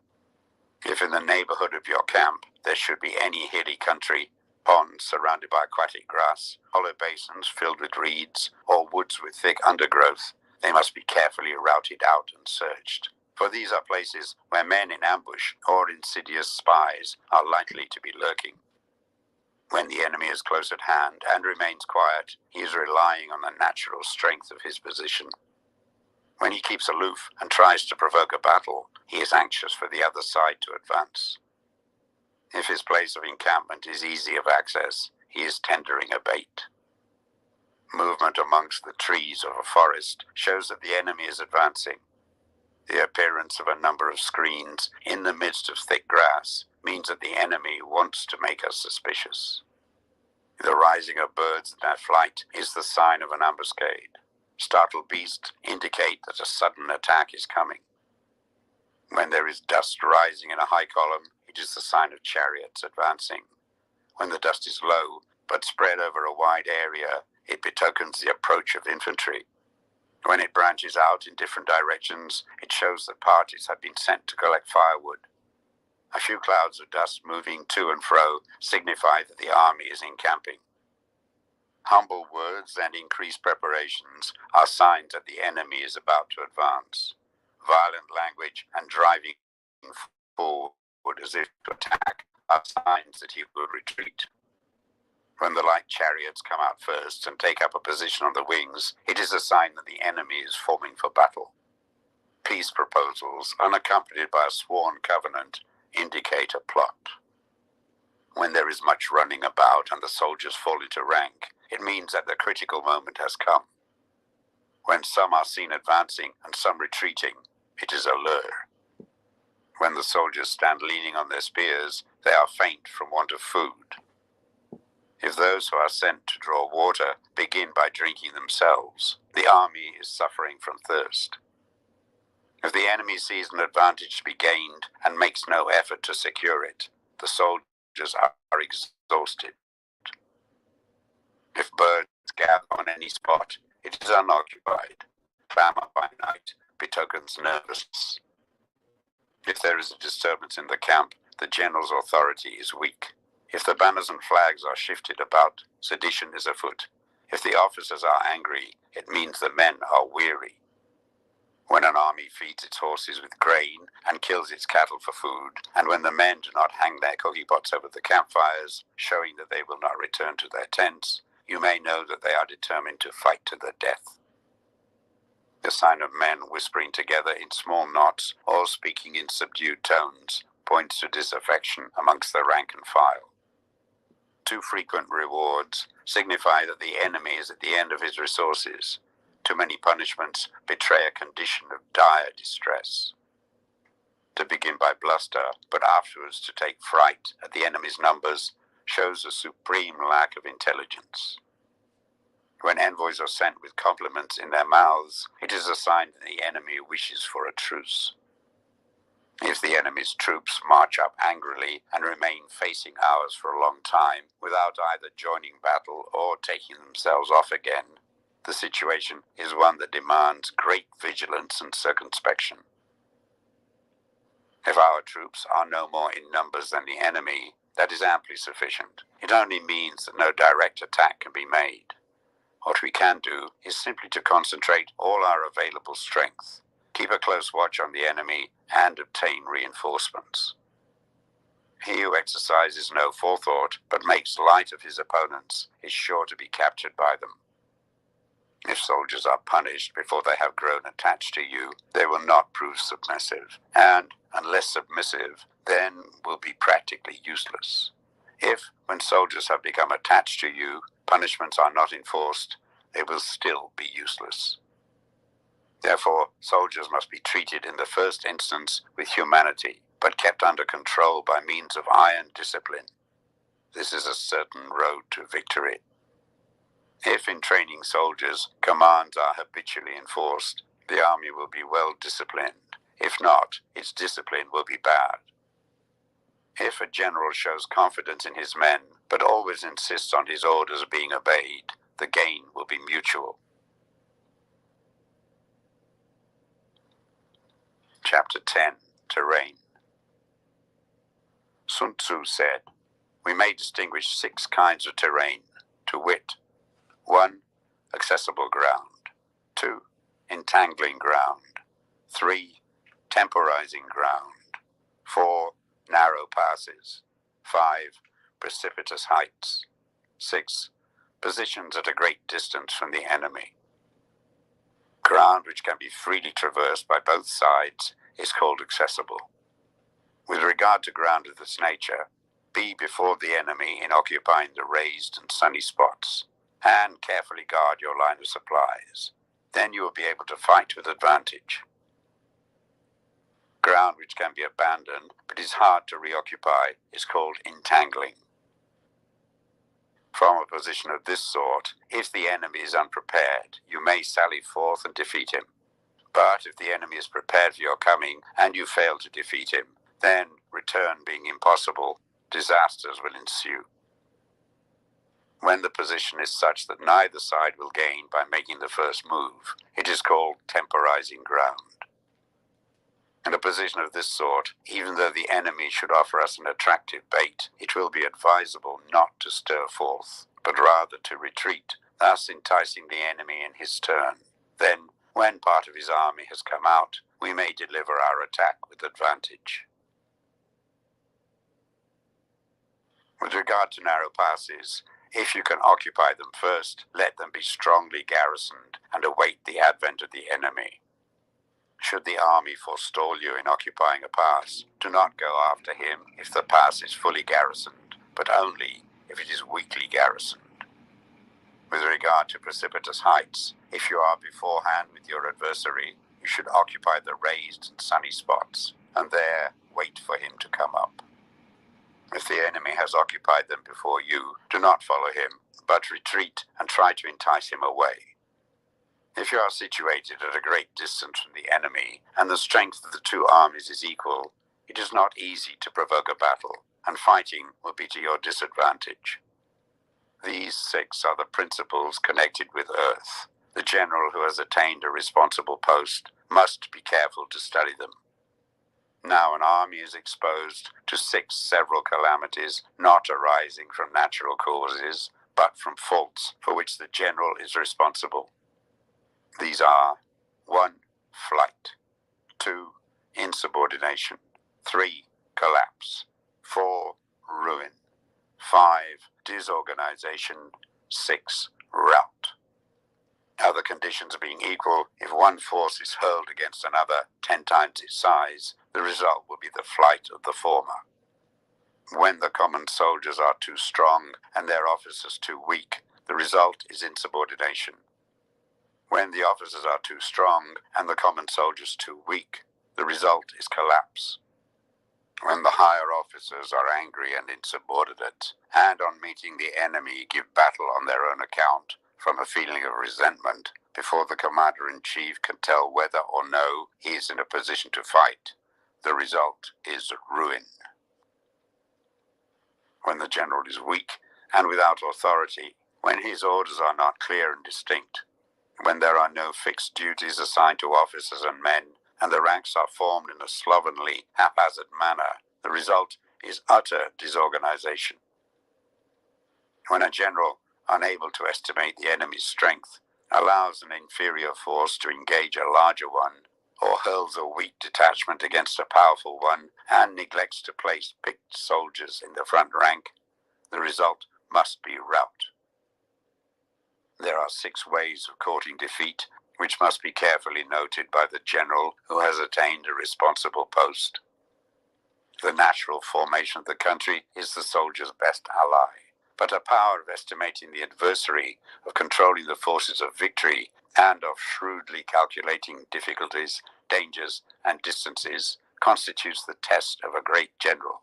If in the neighborhood of your camp there should be any hilly country, Ponds surrounded by aquatic grass, hollow basins filled with reeds, or woods with thick undergrowth, they must be carefully routed out and searched. For these are places where men in ambush or insidious spies are likely to be lurking. When the enemy is close at hand and remains quiet, he is relying on the natural strength of his position. When he keeps aloof and tries to provoke a battle, he is anxious for the other side to advance. If his place of encampment is easy of access, he is tendering a bait. Movement amongst the trees of a forest shows that the enemy is advancing. The appearance of a number of screens in the midst of thick grass means that the enemy wants to make us suspicious. The rising of birds in their flight is the sign of an ambuscade. Startled beasts indicate that a sudden attack is coming. When there is dust rising in a high column, it is the sign of chariots advancing. When the dust is low, but spread over a wide area, it betokens the approach of infantry. When it branches out in different directions, it shows that parties have been sent to collect firewood. A few clouds of dust moving to and fro signify that the army is encamping. Humble words and increased preparations are signs that the enemy is about to advance. Violent language and driving forward as if to attack are signs that he will retreat. When the light chariots come out first and take up a position on the wings, it is a sign that the enemy is forming for battle. Peace proposals, unaccompanied by a sworn covenant, indicate a plot. When there is much running about and the soldiers fall into rank, it means that the critical moment has come. When some are seen advancing and some retreating, it is a lure. When the soldiers stand leaning on their spears, they are faint from want of food. If those who are sent to draw water begin by drinking themselves, the army is suffering from thirst. If the enemy sees an advantage to be gained and makes no effort to secure it, the soldiers are exhausted. If birds gather on any spot, it is unoccupied. Clamor by night betokens nervousness. If there is a disturbance in the camp, the general's authority is weak. If the banners and flags are shifted about, sedition is afoot. If the officers are angry, it means the men are weary. When an army feeds its horses with grain and kills its cattle for food, and when the men do not hang their cookie pots over the campfires, showing that they will not return to their tents, you may know that they are determined to fight to the death. The sign of men whispering together in small knots or speaking in subdued tones points to disaffection amongst the rank and file. Too frequent rewards signify that the enemy is at the end of his resources. Too many punishments betray a condition of dire distress. To begin by bluster, but afterwards to take fright at the enemy's numbers, shows a supreme lack of intelligence. When envoys are sent with compliments in their mouths, it is a sign that the enemy wishes for a truce. If the enemy's troops march up angrily and remain facing ours for a long time without either joining battle or taking themselves off again, the situation is one that demands great vigilance and circumspection. If our troops are no more in numbers than the enemy, that is amply sufficient. It only means that no direct attack can be made. What we can do is simply to concentrate all our available strength, keep a close watch on the enemy, and obtain reinforcements. He who exercises no forethought but makes light of his opponents is sure to be captured by them. If soldiers are punished before they have grown attached to you, they will not prove submissive, and, unless submissive, then will be practically useless. If, when soldiers have become attached to you, punishments are not enforced, they will still be useless. Therefore, soldiers must be treated in the first instance with humanity, but kept under control by means of iron discipline. This is a certain road to victory. If in training soldiers, commands are habitually enforced, the army will be well disciplined. If not, its discipline will be bad. If a general shows confidence in his men, but always insists on his orders being obeyed, the gain will be mutual. Chapter 10. Terrain. Sun Tzu said, we may distinguish 6 kinds of terrain, to wit: 1. Accessible ground. 2. Entangling ground. 3. Temporizing ground. 4. Narrow passes. 5. Precipitous heights. 6. Positions at a great distance from the enemy. Ground which can be freely traversed by both sides is called accessible. With regard to ground of this nature, be before the enemy in occupying the raised and sunny spots, and carefully guard your line of supplies. Then you will be able to fight with advantage. Ground which can be abandoned but is hard to reoccupy is called entangling. From a position of this sort, if the enemy is unprepared, you may sally forth and defeat him. But if the enemy is prepared for your coming and you fail to defeat him, then, return being impossible, disasters will ensue. When the position is such that neither side will gain by making the first move, it is called temporizing ground. In a position of this sort, even though the enemy should offer us an attractive bait, it will be advisable not to stir forth, but rather to retreat, thus enticing the enemy in his turn. Then, when part of his army has come out, we may deliver our attack with advantage. With regard to narrow passes, if you can occupy them first, let them be strongly garrisoned and await the advent of the enemy. Should the army forestall you in occupying a pass, do not go after him if the pass is fully garrisoned, but only if it is weakly garrisoned. With regard to precipitous heights, if you are beforehand with your adversary, you should occupy the raised and sunny spots, and there wait for him to come up. If the enemy has occupied them before you, do not follow him, but retreat and try to entice him away. If you are situated at a great distance from the enemy, and the strength of the 2 armies is equal, it is not easy to provoke a battle, and fighting will be to your disadvantage. These 6 are the principles connected with earth. The general who has attained a responsible post must be careful to study them. Now an army is exposed to 6 several calamities not arising from natural causes, but from faults for which the general is responsible. These are: 1. Flight. 2. Insubordination. 3. Collapse. 4. Ruin. 5. Disorganization. 6. Rout. Other conditions being equal, if one force is hurled against another 10 times its size, the result will be the flight of the former. When the common soldiers are too strong and their officers too weak, the result is insubordination. When the officers are too strong and the common soldiers too weak, the result is collapse. When the higher officers are angry and insubordinate, and on meeting the enemy give battle on their own account, from a feeling of resentment, before the commander-in-chief can tell whether or no he is in a position to fight, the result is ruin. When the general is weak and without authority, when his orders are not clear and distinct, when there are no fixed duties assigned to officers and men, and the ranks are formed in a slovenly, haphazard manner, the result is utter disorganization. When a general, unable to estimate the enemy's strength, allows an inferior force to engage a larger one, or hurls a weak detachment against a powerful one, and neglects to place picked soldiers in the front rank, the result must be rout. There are 6 ways of courting defeat, which must be carefully noted by the general who has attained a responsible post. The natural formation of the country is the soldier's best ally, but a power of estimating the adversary, of controlling the forces of victory, and of shrewdly calculating difficulties, dangers, and distances constitutes the test of a great general.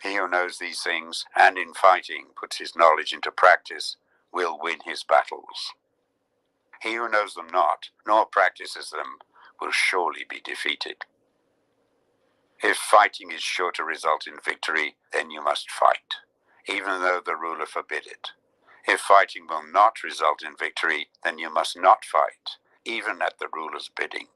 He who knows these things, and in fighting puts his knowledge into practice, will win his battles. He who knows them not, nor practices them, will surely be defeated. If fighting is sure to result in victory, then you must fight, even though the ruler forbid it. If fighting will not result in victory, then you must not fight, even at the ruler's bidding.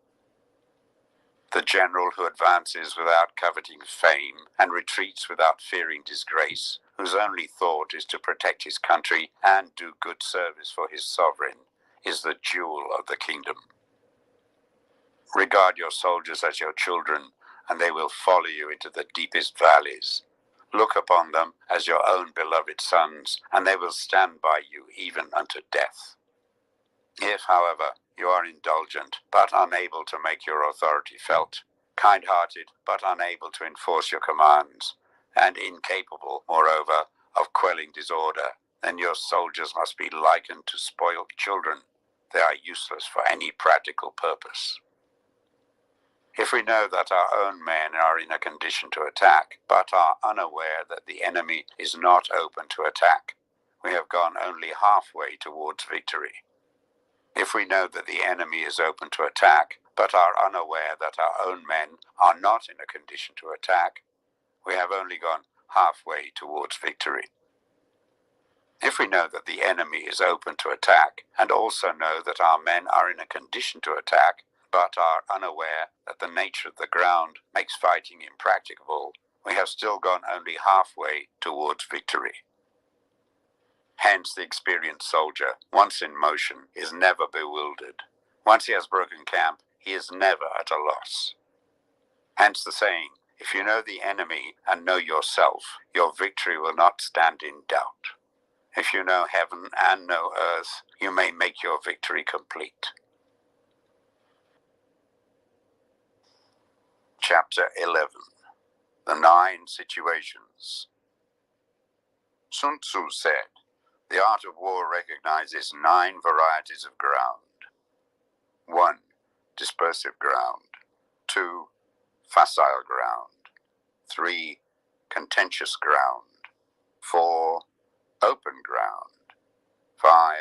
The general who advances without coveting fame and retreats without fearing disgrace, whose only thought is to protect his country and do good service for his sovereign, is the jewel of the kingdom. Regard your soldiers as your children, and they will follow you into the deepest valleys. Look upon them as your own beloved sons, and they will stand by you even unto death. If, however, you are indulgent, but unable to make your authority felt, kind-hearted, but unable to enforce your commands, and incapable, moreover, of quelling disorder, then your soldiers must be likened to spoiled children. They are useless for any practical purpose. If we know that our own men are in a condition to attack, but are unaware that the enemy is not open to attack, we have gone only halfway towards victory. If we know that the enemy is open to attack, but are unaware that our own men are not in a condition to attack, we have only gone halfway towards victory. If we know that the enemy is open to attack, and also know that our men are in a condition to attack, but are unaware that the nature of the ground makes fighting impracticable, we have still gone only halfway towards victory. Hence the experienced soldier, once in motion, is never bewildered. Once he has broken camp, he is never at a loss. Hence the saying, if you know the enemy and know yourself, your victory will not stand in doubt. If you know heaven and know earth, you may make your victory complete. Chapter 11. The 9 Situations. Sun Tzu said, the art of war recognizes 9 varieties of ground. 1. Dispersive ground. 2. Facile ground. 3. Contentious ground. 4. Open ground. 5.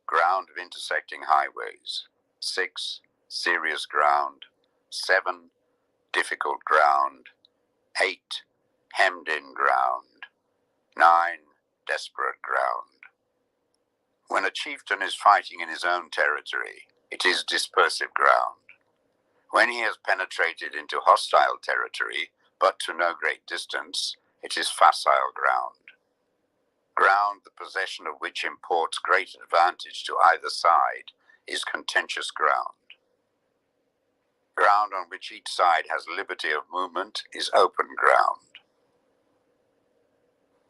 Ground of intersecting highways. 6. Serious ground. 7. Difficult ground. 8. Hemmed-in ground. 9. Desperate ground. When a chieftain is fighting in his own territory, it is dispersive ground. When he has penetrated into hostile territory, but to no great distance, it is facile ground. Ground the possession of which imports great advantage to either side is contentious ground. Ground on which each side has liberty of movement is open ground.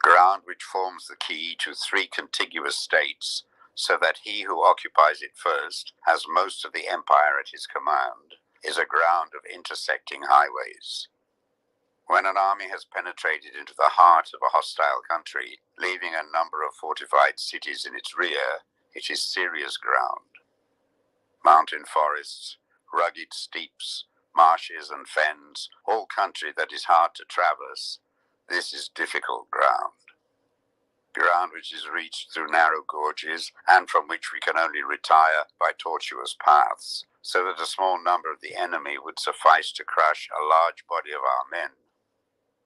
Ground which forms the key to 3 contiguous states, so that he who occupies it first has most of the empire at his command, is a ground of intersecting highways. When an army has penetrated into the heart of a hostile country, leaving a number of fortified cities in its rear, it is serious ground. Mountain forests, rugged steeps, marshes and fens, all country that is hard to traverse, this is difficult ground. Ground which is reached through narrow gorges, and from which we can only retire by tortuous paths, so that a small number of the enemy would suffice to crush a large body of our men.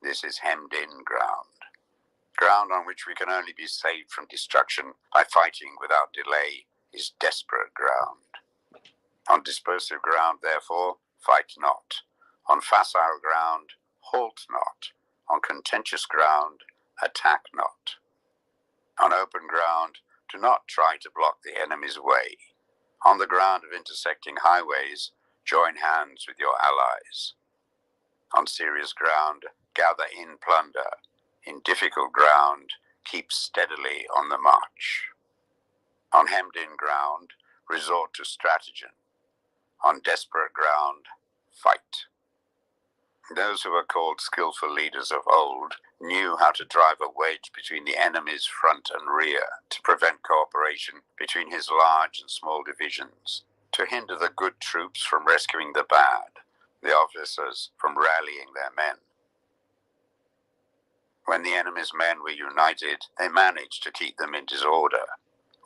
This is hemmed-in ground. Ground on which we can only be saved from destruction by fighting without delay is desperate ground. On dispersive ground, therefore, fight not. On facile ground, halt not. On contentious ground, attack not. On open ground, do not try to block the enemy's way. On the ground of intersecting highways, join hands with your allies. On serious ground, gather in plunder. In difficult ground, keep steadily on the march. On hemmed-in ground, resort to stratagem. On desperate ground, fight. Those who were called skillful leaders of old knew how to drive a wedge between the enemy's front and rear, to prevent cooperation between his large and small divisions, to hinder the good troops from rescuing the bad, the officers from rallying their men. When the enemy's men were united, they managed to keep them in disorder.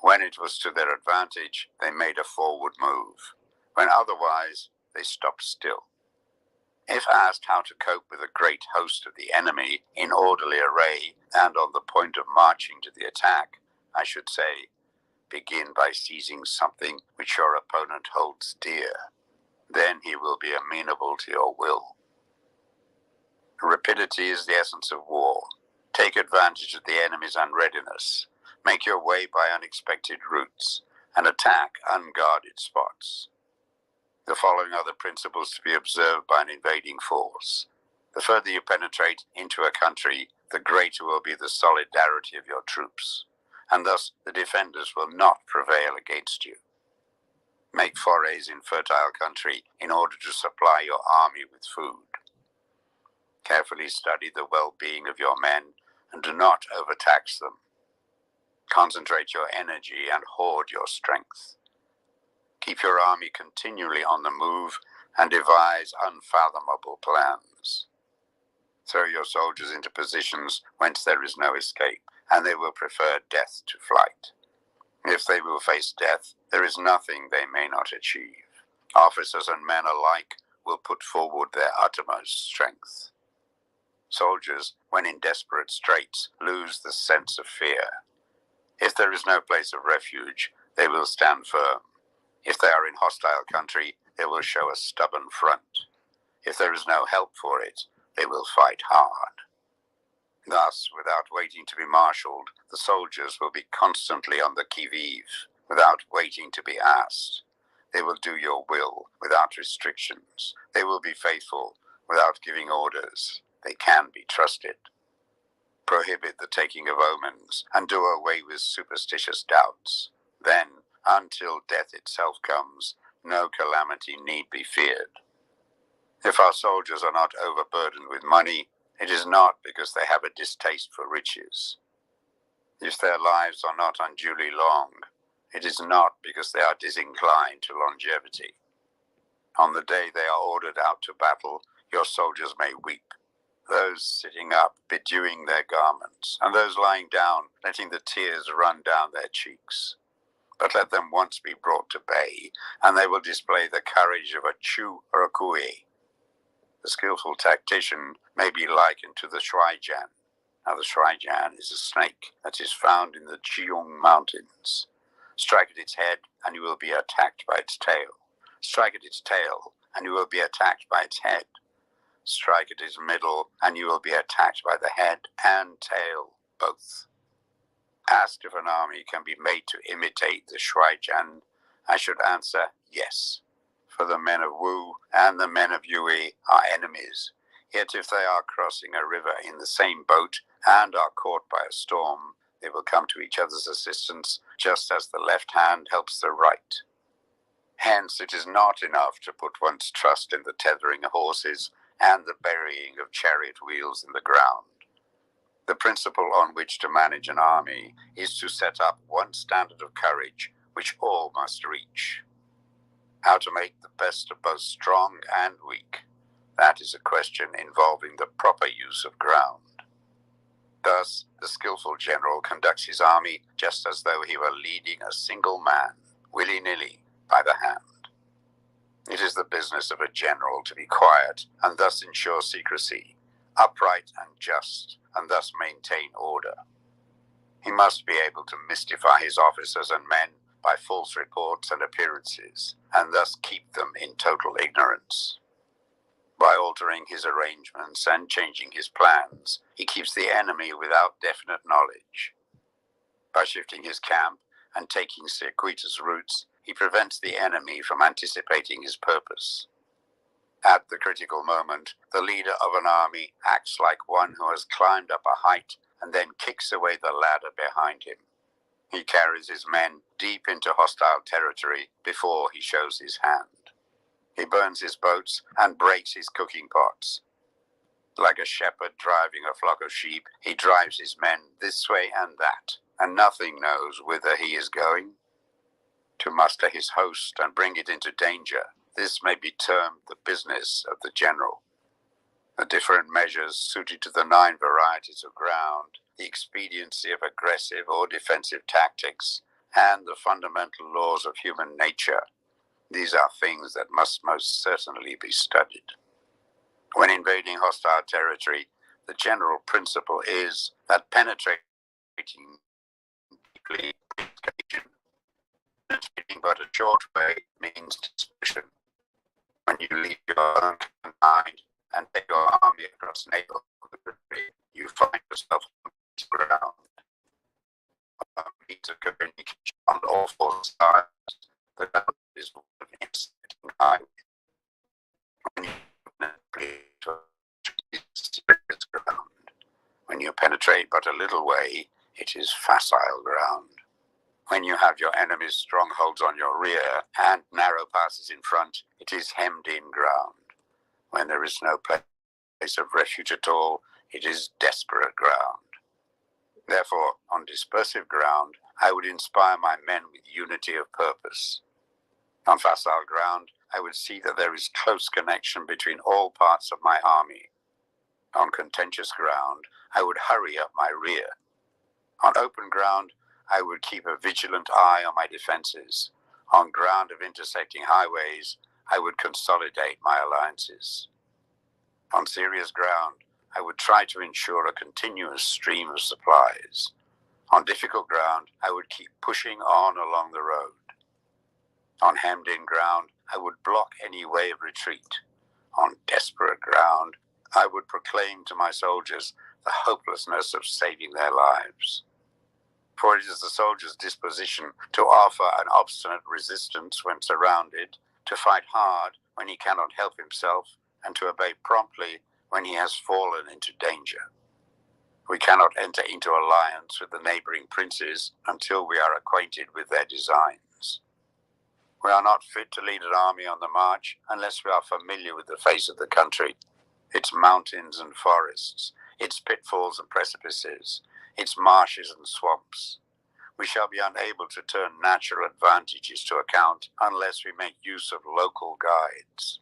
When it was to their advantage, they made a forward move. When otherwise, they stopped still. If asked how to cope with a great host of the enemy in orderly array and on the point of marching to the attack, I should say, begin by seizing something which your opponent holds dear. Then he will be amenable to your will. Rapidity is the essence of war. Take advantage of the enemy's unreadiness. Make your way by unexpected routes, and attack unguarded spots. The following are the principles to be observed by an invading force. The further you penetrate into a country, the greater will be the solidarity of your troops, and thus the defenders will not prevail against you. Make forays in fertile country in order to supply your army with food. Carefully study the well-being of your men and do not overtax them. Concentrate your energy and hoard your strength. Keep your army continually on the move and devise unfathomable plans. Throw your soldiers into positions whence there is no escape, and they will prefer death to flight. If they will face death, there is nothing they may not achieve. Officers and men alike will put forward their uttermost strength. Soldiers, when in desperate straits, lose the sense of fear. If there is no place of refuge, they will stand firm. If they are in hostile country, they will show a stubborn front. If there is no help for it, they will fight hard. Thus, without waiting to be marshaled, the soldiers will be constantly on the qui-vive, without waiting to be asked. They will do your will without restrictions. They will be faithful without giving orders. They can be trusted. Prohibit the taking of omens and do away with superstitious doubts. Then, until death itself comes, no calamity need be feared. If our soldiers are not overburdened with money, it is not because they have a distaste for riches. If their lives are not unduly long, it is not because they are disinclined to longevity. On the day they are ordered out to battle, your soldiers may weep. Those sitting up bedewing their garments, and those lying down letting the tears run down their cheeks. But let them once be brought to bay, and they will display the courage of a Chu or a Kui. The skillful tactician may be likened to the shuaijian. Now the shuaijian is a snake that is found in the Jiong Mountains. Strike at its head, and you will be attacked by its tail. Strike at its tail, and you will be attacked by its head. Strike at its middle, and you will be attacked by the head and tail, both. Asked if an army can be made to imitate the shuaijian, I should answer yes. For the men of Wu and the men of Yue are enemies. Yet if they are crossing a river in the same boat and are caught by a storm, they will come to each other's assistance, just as the left hand helps the right. Hence, it is not enough to put one's trust in the tethering of horses and the burying of chariot wheels in the ground. The principle on which to manage an army is to set up one standard of courage which all must reach. How to make the best of both strong and weak, that is a question involving the proper use of ground. Thus, the skillful general conducts his army just as though he were leading a single man, willy-nilly, by the hand. It is the business of a general to be quiet and thus ensure secrecy, upright and just, and thus maintain order. He must be able to mystify his officers and men by false reports and appearances, and thus keep them in total ignorance. By altering his arrangements and changing his plans, he keeps the enemy without definite knowledge. By shifting his camp and taking circuitous routes, he prevents the enemy from anticipating his purpose. At the critical moment, the leader of an army acts like one who has climbed up a height and then kicks away the ladder behind him. He carries his men deep into hostile territory before he shows his hand. He burns his boats and breaks his cooking pots. Like a shepherd driving a flock of sheep, he drives his men this way and that, and nothing knows whither he is going. To muster his host and bring it into danger, this may be termed the business of the general. The different measures suited to the 9 varieties of ground, the expediency of aggressive or defensive tactics, and the fundamental laws of human nature, these are things that must most certainly be studied. When invading hostile territory, the general principle is that penetrating deeply penetrating but a short way means suspicion. When you leave your own behind and take your army across neighborhood, you find yourself on ground. A means of communication on all four sides. The ground is one of intersecting highways. When you penetrate but a little way, it is facile ground. When you have your enemy's strongholds on your rear and narrow passes in front, it is hemmed-in ground. When there is no place of refuge at all, it is desperate ground. Therefore, on dispersive ground, I would inspire my men with unity of purpose. On facile ground, I would see that there is close connection between all parts of my army. On contentious ground, I would hurry up my rear. On open ground, I would keep a vigilant eye on my defenses. On ground of intersecting highways, I would consolidate my alliances. On serious ground, I would try to ensure a continuous stream of supplies. On difficult ground, I would keep pushing on along the road. On hemmed-in ground, I would block any way of retreat. On desperate ground, I would proclaim to my soldiers the hopelessness of saving their lives. For it is the soldier's disposition to offer an obstinate resistance when surrounded, to fight hard when he cannot help himself, and to obey promptly when he has fallen into danger. We cannot enter into alliance with the neighboring princes until we are acquainted with their designs. We are not fit to lead an army on the march unless we are familiar with the face of the country, its mountains and forests, its pitfalls and precipices, its marshes and swamps. We shall be unable to turn natural advantages to account unless we make use of local guides.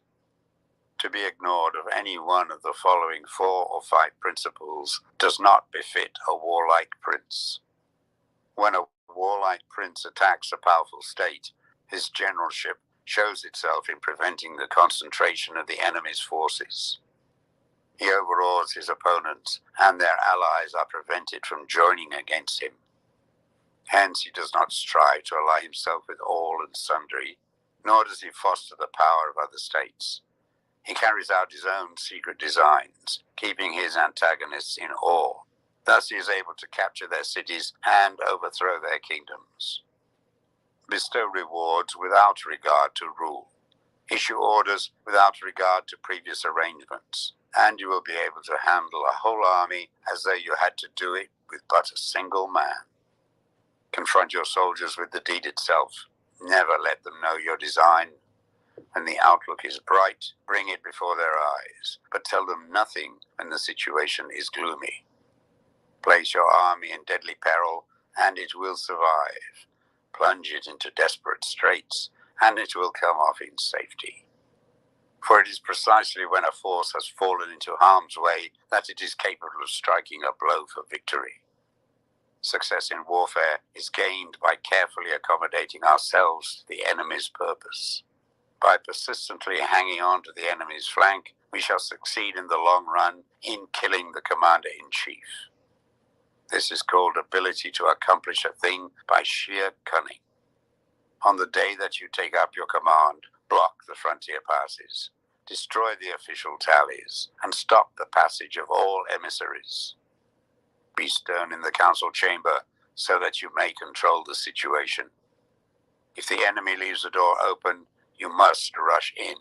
To be ignored of any one of the following 4 or 5 principles does not befit a warlike prince. When a warlike prince attacks a powerful state, his generalship shows itself in preventing the concentration of the enemy's forces. He overawes his opponents, and their allies are prevented from joining against him. Hence he does not strive to ally himself with all and sundry, nor does he foster the power of other states. He carries out his own secret designs, keeping his antagonists in awe. Thus he is able to capture their cities and overthrow their kingdoms. Bestow rewards without regard to rule. Issue orders without regard to previous arrangements, and you will be able to handle a whole army as though you had to do it with but a single man. Confront your soldiers with the deed itself. Never let them know your design. When the outlook is bright, bring it before their eyes, but tell them nothing when the situation is gloomy. Place your army in deadly peril, and it will survive. Plunge it into desperate straits, and it will come off in safety. For it is precisely when a force has fallen into harm's way that it is capable of striking a blow for victory. Success in warfare is gained by carefully accommodating ourselves to the enemy's purpose. By persistently hanging on to the enemy's flank, we shall succeed in the long run in killing the commander-in-chief. This is called ability to accomplish a thing by sheer cunning. On the day that you take up your command, block the frontier passes, destroy the official tallies, and stop the passage of all emissaries. Be stern in the council chamber so that you may control the situation. If the enemy leaves the door open, you must rush in.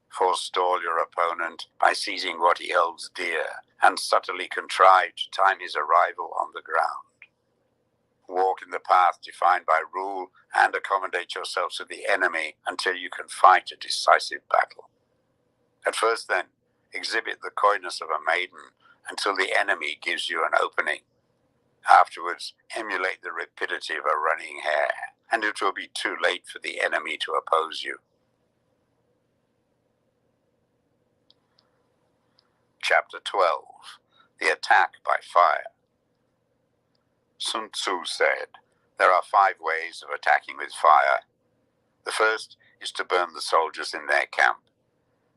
Forestall your opponent by seizing what he holds dear and subtly contrive to time his arrival on the ground. Walk in the path defined by rule and accommodate yourselves to the enemy until you can fight a decisive battle. At first, then, exhibit the coyness of a maiden until the enemy gives you an opening. Afterwards, emulate the rapidity of a running hare, and it will be too late for the enemy to oppose you. Chapter 12. The Attack by Fire. Sun Tzu said, there are 5 ways of attacking with fire. The first is to burn the soldiers in their camp.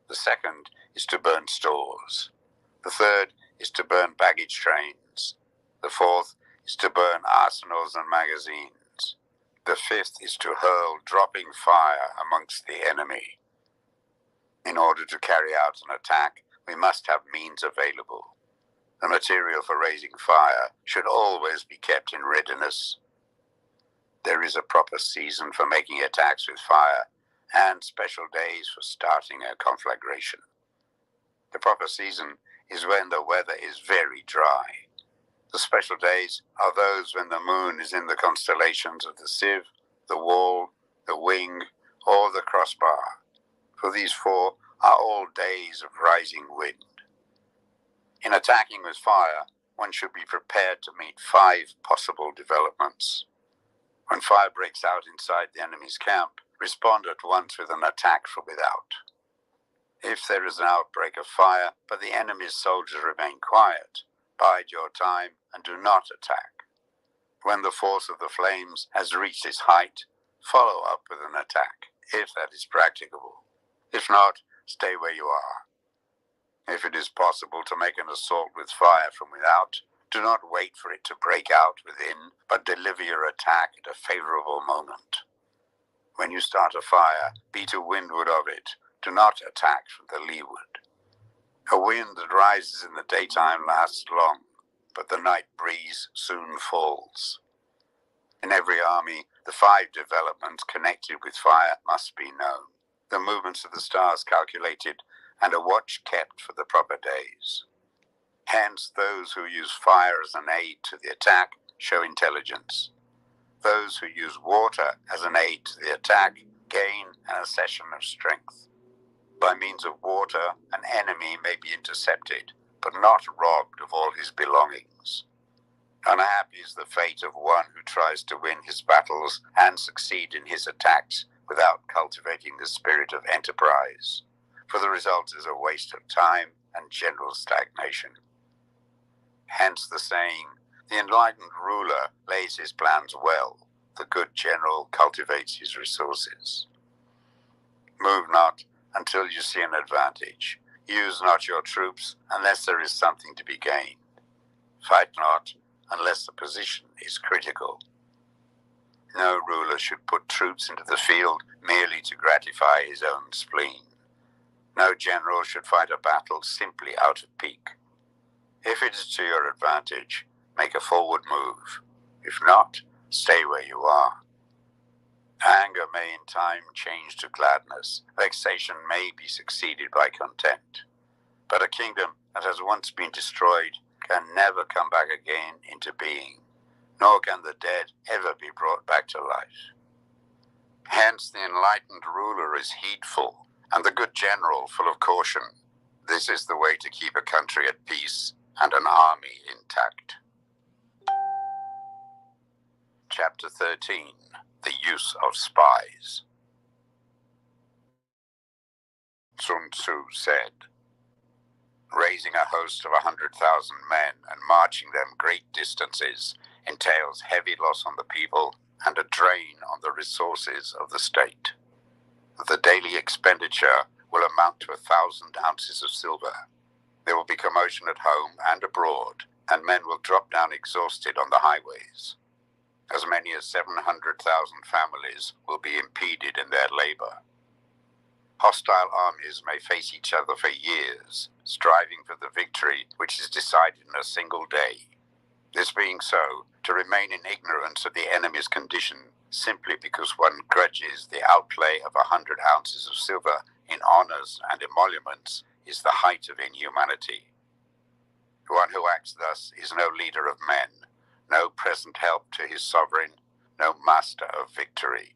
The second is to burn stores. The third is to burn baggage trains. The fourth is to burn arsenals and magazines. The fifth is to hurl dropping fire amongst the enemy. In order to carry out an attack, we must have means available. The material for raising fire should always be kept in readiness. There is a proper season for making attacks with fire and special days for starting a conflagration. The proper season is when the weather is very dry. The special days are those when the moon is in the constellations of the sieve, the wall, the wing, or the crossbar, for these four are all days of rising wind. In attacking with fire, one should be prepared to meet 5 possible developments. When fire breaks out inside the enemy's camp, respond at once with an attack from without. If there is an outbreak of fire, but the enemy's soldiers remain quiet, bide your time and do not attack. When the force of the flames has reached its height, follow up with an attack, if that is practicable. If not, stay where you are. If it is possible to make an assault with fire from without, do not wait for it to break out within, but deliver your attack at a favorable moment. When you start a fire, be to windward of it. Do not attack from the leeward. A wind that rises in the daytime lasts long, but the night breeze soon falls. In every army, the 5 developments connected with fire must be known, the movements of the stars calculated, and a watch kept for the proper days. Hence, those who use fire as an aid to the attack show intelligence. Those who use water as an aid to the attack gain an accession of strength. By means of water, an enemy may be intercepted, but not robbed of all his belongings. Unhappy is the fate of one who tries to win his battles and succeed in his attacks without cultivating the spirit of enterprise, for the result is a waste of time and general stagnation. Hence the saying, the enlightened ruler lays his plans well, the good general cultivates his resources. Move not until you see an advantage. Use not your troops unless there is something to be gained. Fight not unless the position is critical. No ruler should put troops into the field merely to gratify his own spleen. No general should fight a battle simply out of pique. If it is to your advantage, make a forward move. If not, stay where you are. Anger may in time change to gladness. Vexation may be succeeded by content. But a kingdom that has once been destroyed can never come back again into being, nor can the dead ever be brought back to life. Hence the enlightened ruler is heedful, and the good general full of caution. This is the way to keep a country at peace and an army intact. Chapter 13. The Use of Spies. Sun Tzu said, raising a host of 100,000 men and marching them great distances entails heavy loss on the people and a drain on the resources of the state. The daily expenditure will amount to 1,000 ounces of silver. There will be commotion at home and abroad, and men will drop down exhausted on the highways. As many as 700,000 families will be impeded in their labor. Hostile armies may face each other for years, striving for the victory which is decided in a single day. This being so, to remain in ignorance of the enemy's condition simply because one grudges the outlay of 100 ounces of silver in honors and emoluments is the height of inhumanity. One who acts thus is no leader of men, no present help to his sovereign, no master of victory.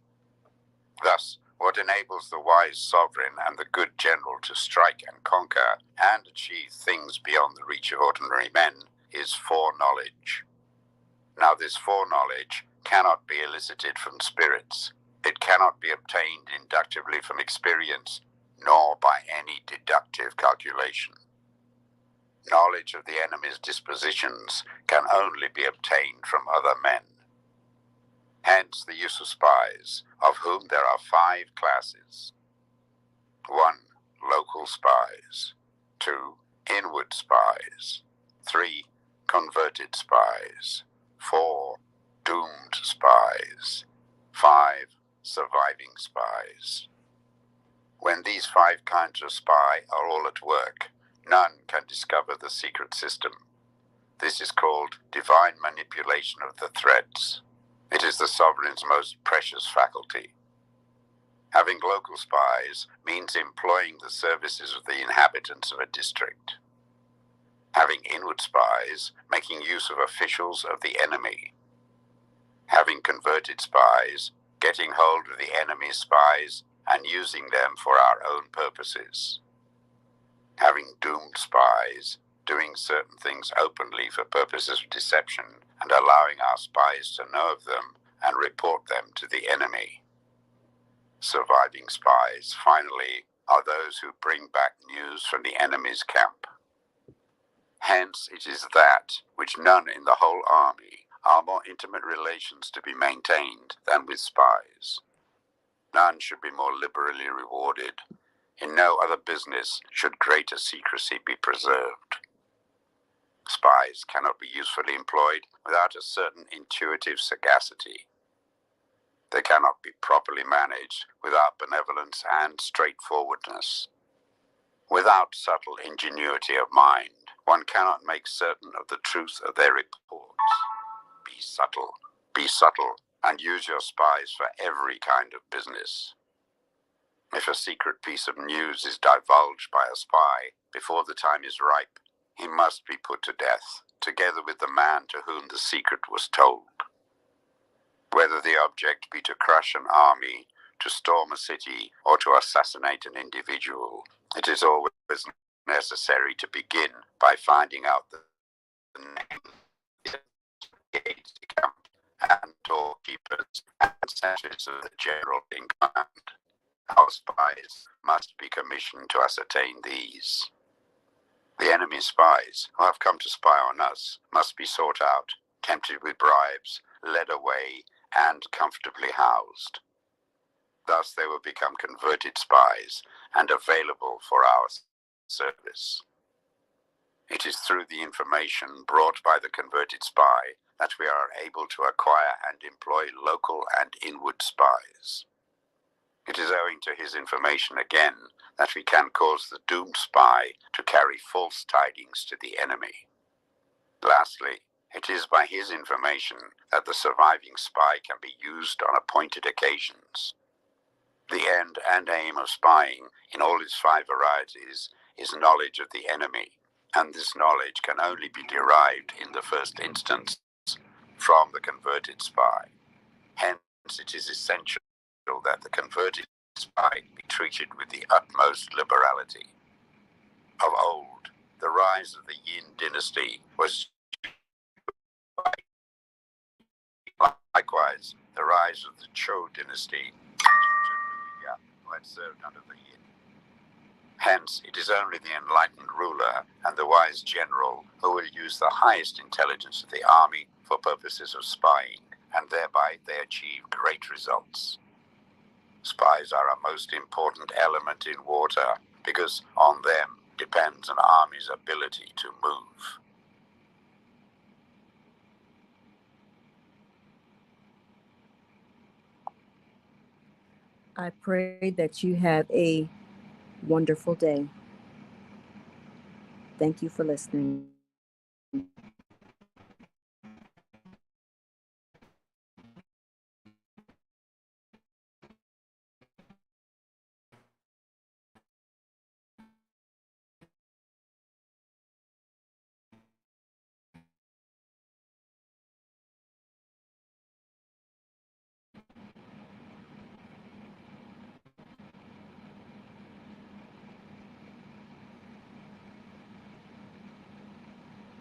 Thus, what enables the wise sovereign and the good general to strike and conquer and achieve things beyond the reach of ordinary men is foreknowledge. Now this foreknowledge cannot be elicited from spirits. It cannot be obtained inductively from experience, nor by any deductive calculation. Knowledge of the enemy's dispositions can only be obtained from other men. Hence the use of spies, of whom there are 5 classes. 1. Local spies. 2. Inward spies. 3. Converted spies. 4. Doomed spies. 5. Surviving spies. When these 5 kinds of spy are all at work, none can discover the secret system. This is called divine manipulation of the threads. It is the sovereign's most precious faculty. Having local spies means employing the services of the inhabitants of a district. Having inward spies, making use of officials of the enemy. Having converted spies, getting hold of the enemy's spies and using them for our own purposes. Having doomed spies, doing certain things openly for purposes of deception and allowing our spies to know of them and report them to the enemy. Surviving spies, finally, are those who bring back news from the enemy's camp. Hence, it is that which none in the whole army are more intimate relations to be maintained than with spies. None should be more liberally rewarded. In no other business should greater secrecy be preserved. Spies cannot be usefully employed without a certain intuitive sagacity. They cannot be properly managed without benevolence and straightforwardness. Without subtle ingenuity of mind, one cannot make certain of the truth of their reports. Be subtle, and use your spies for every kind of business. If a secret piece of news is divulged by a spy before the time is ripe, he must be put to death, together with the man to whom the secret was told. Whether the object be to crush an army, to storm a city, or to assassinate an individual, it is always necessary to begin by finding out the name, gate, camp, and doorkeepers and sentries of the general in command. Our spies must be commissioned to ascertain these. The enemy's spies who have come to spy on us must be sought out, tempted with bribes, led away, and comfortably housed. Thus they will become converted spies and available for our service. It is through the information brought by the converted spy that we are able to acquire and employ local and inward spies. It is owing to his information again that we can cause the doomed spy to carry false tidings to the enemy. Lastly, it is by his information that the surviving spy can be used on appointed occasions. The end and aim of spying in all its 5 varieties is knowledge of the enemy, and this knowledge can only be derived in the first instance from the converted spy. Hence, it is essential that the converted spy be treated with the utmost liberality. Of old, the rise of the Yin dynasty was likewise the rise of the Zhou dynasty, who had served under the Yin. Hence, it is only the enlightened ruler and the wise general who will use the highest intelligence of the army for purposes of spying, and thereby they achieve great results. Spies are a most important element in warfare because on them depends an army's ability to move. I pray that you have a wonderful day. Thank you for listening.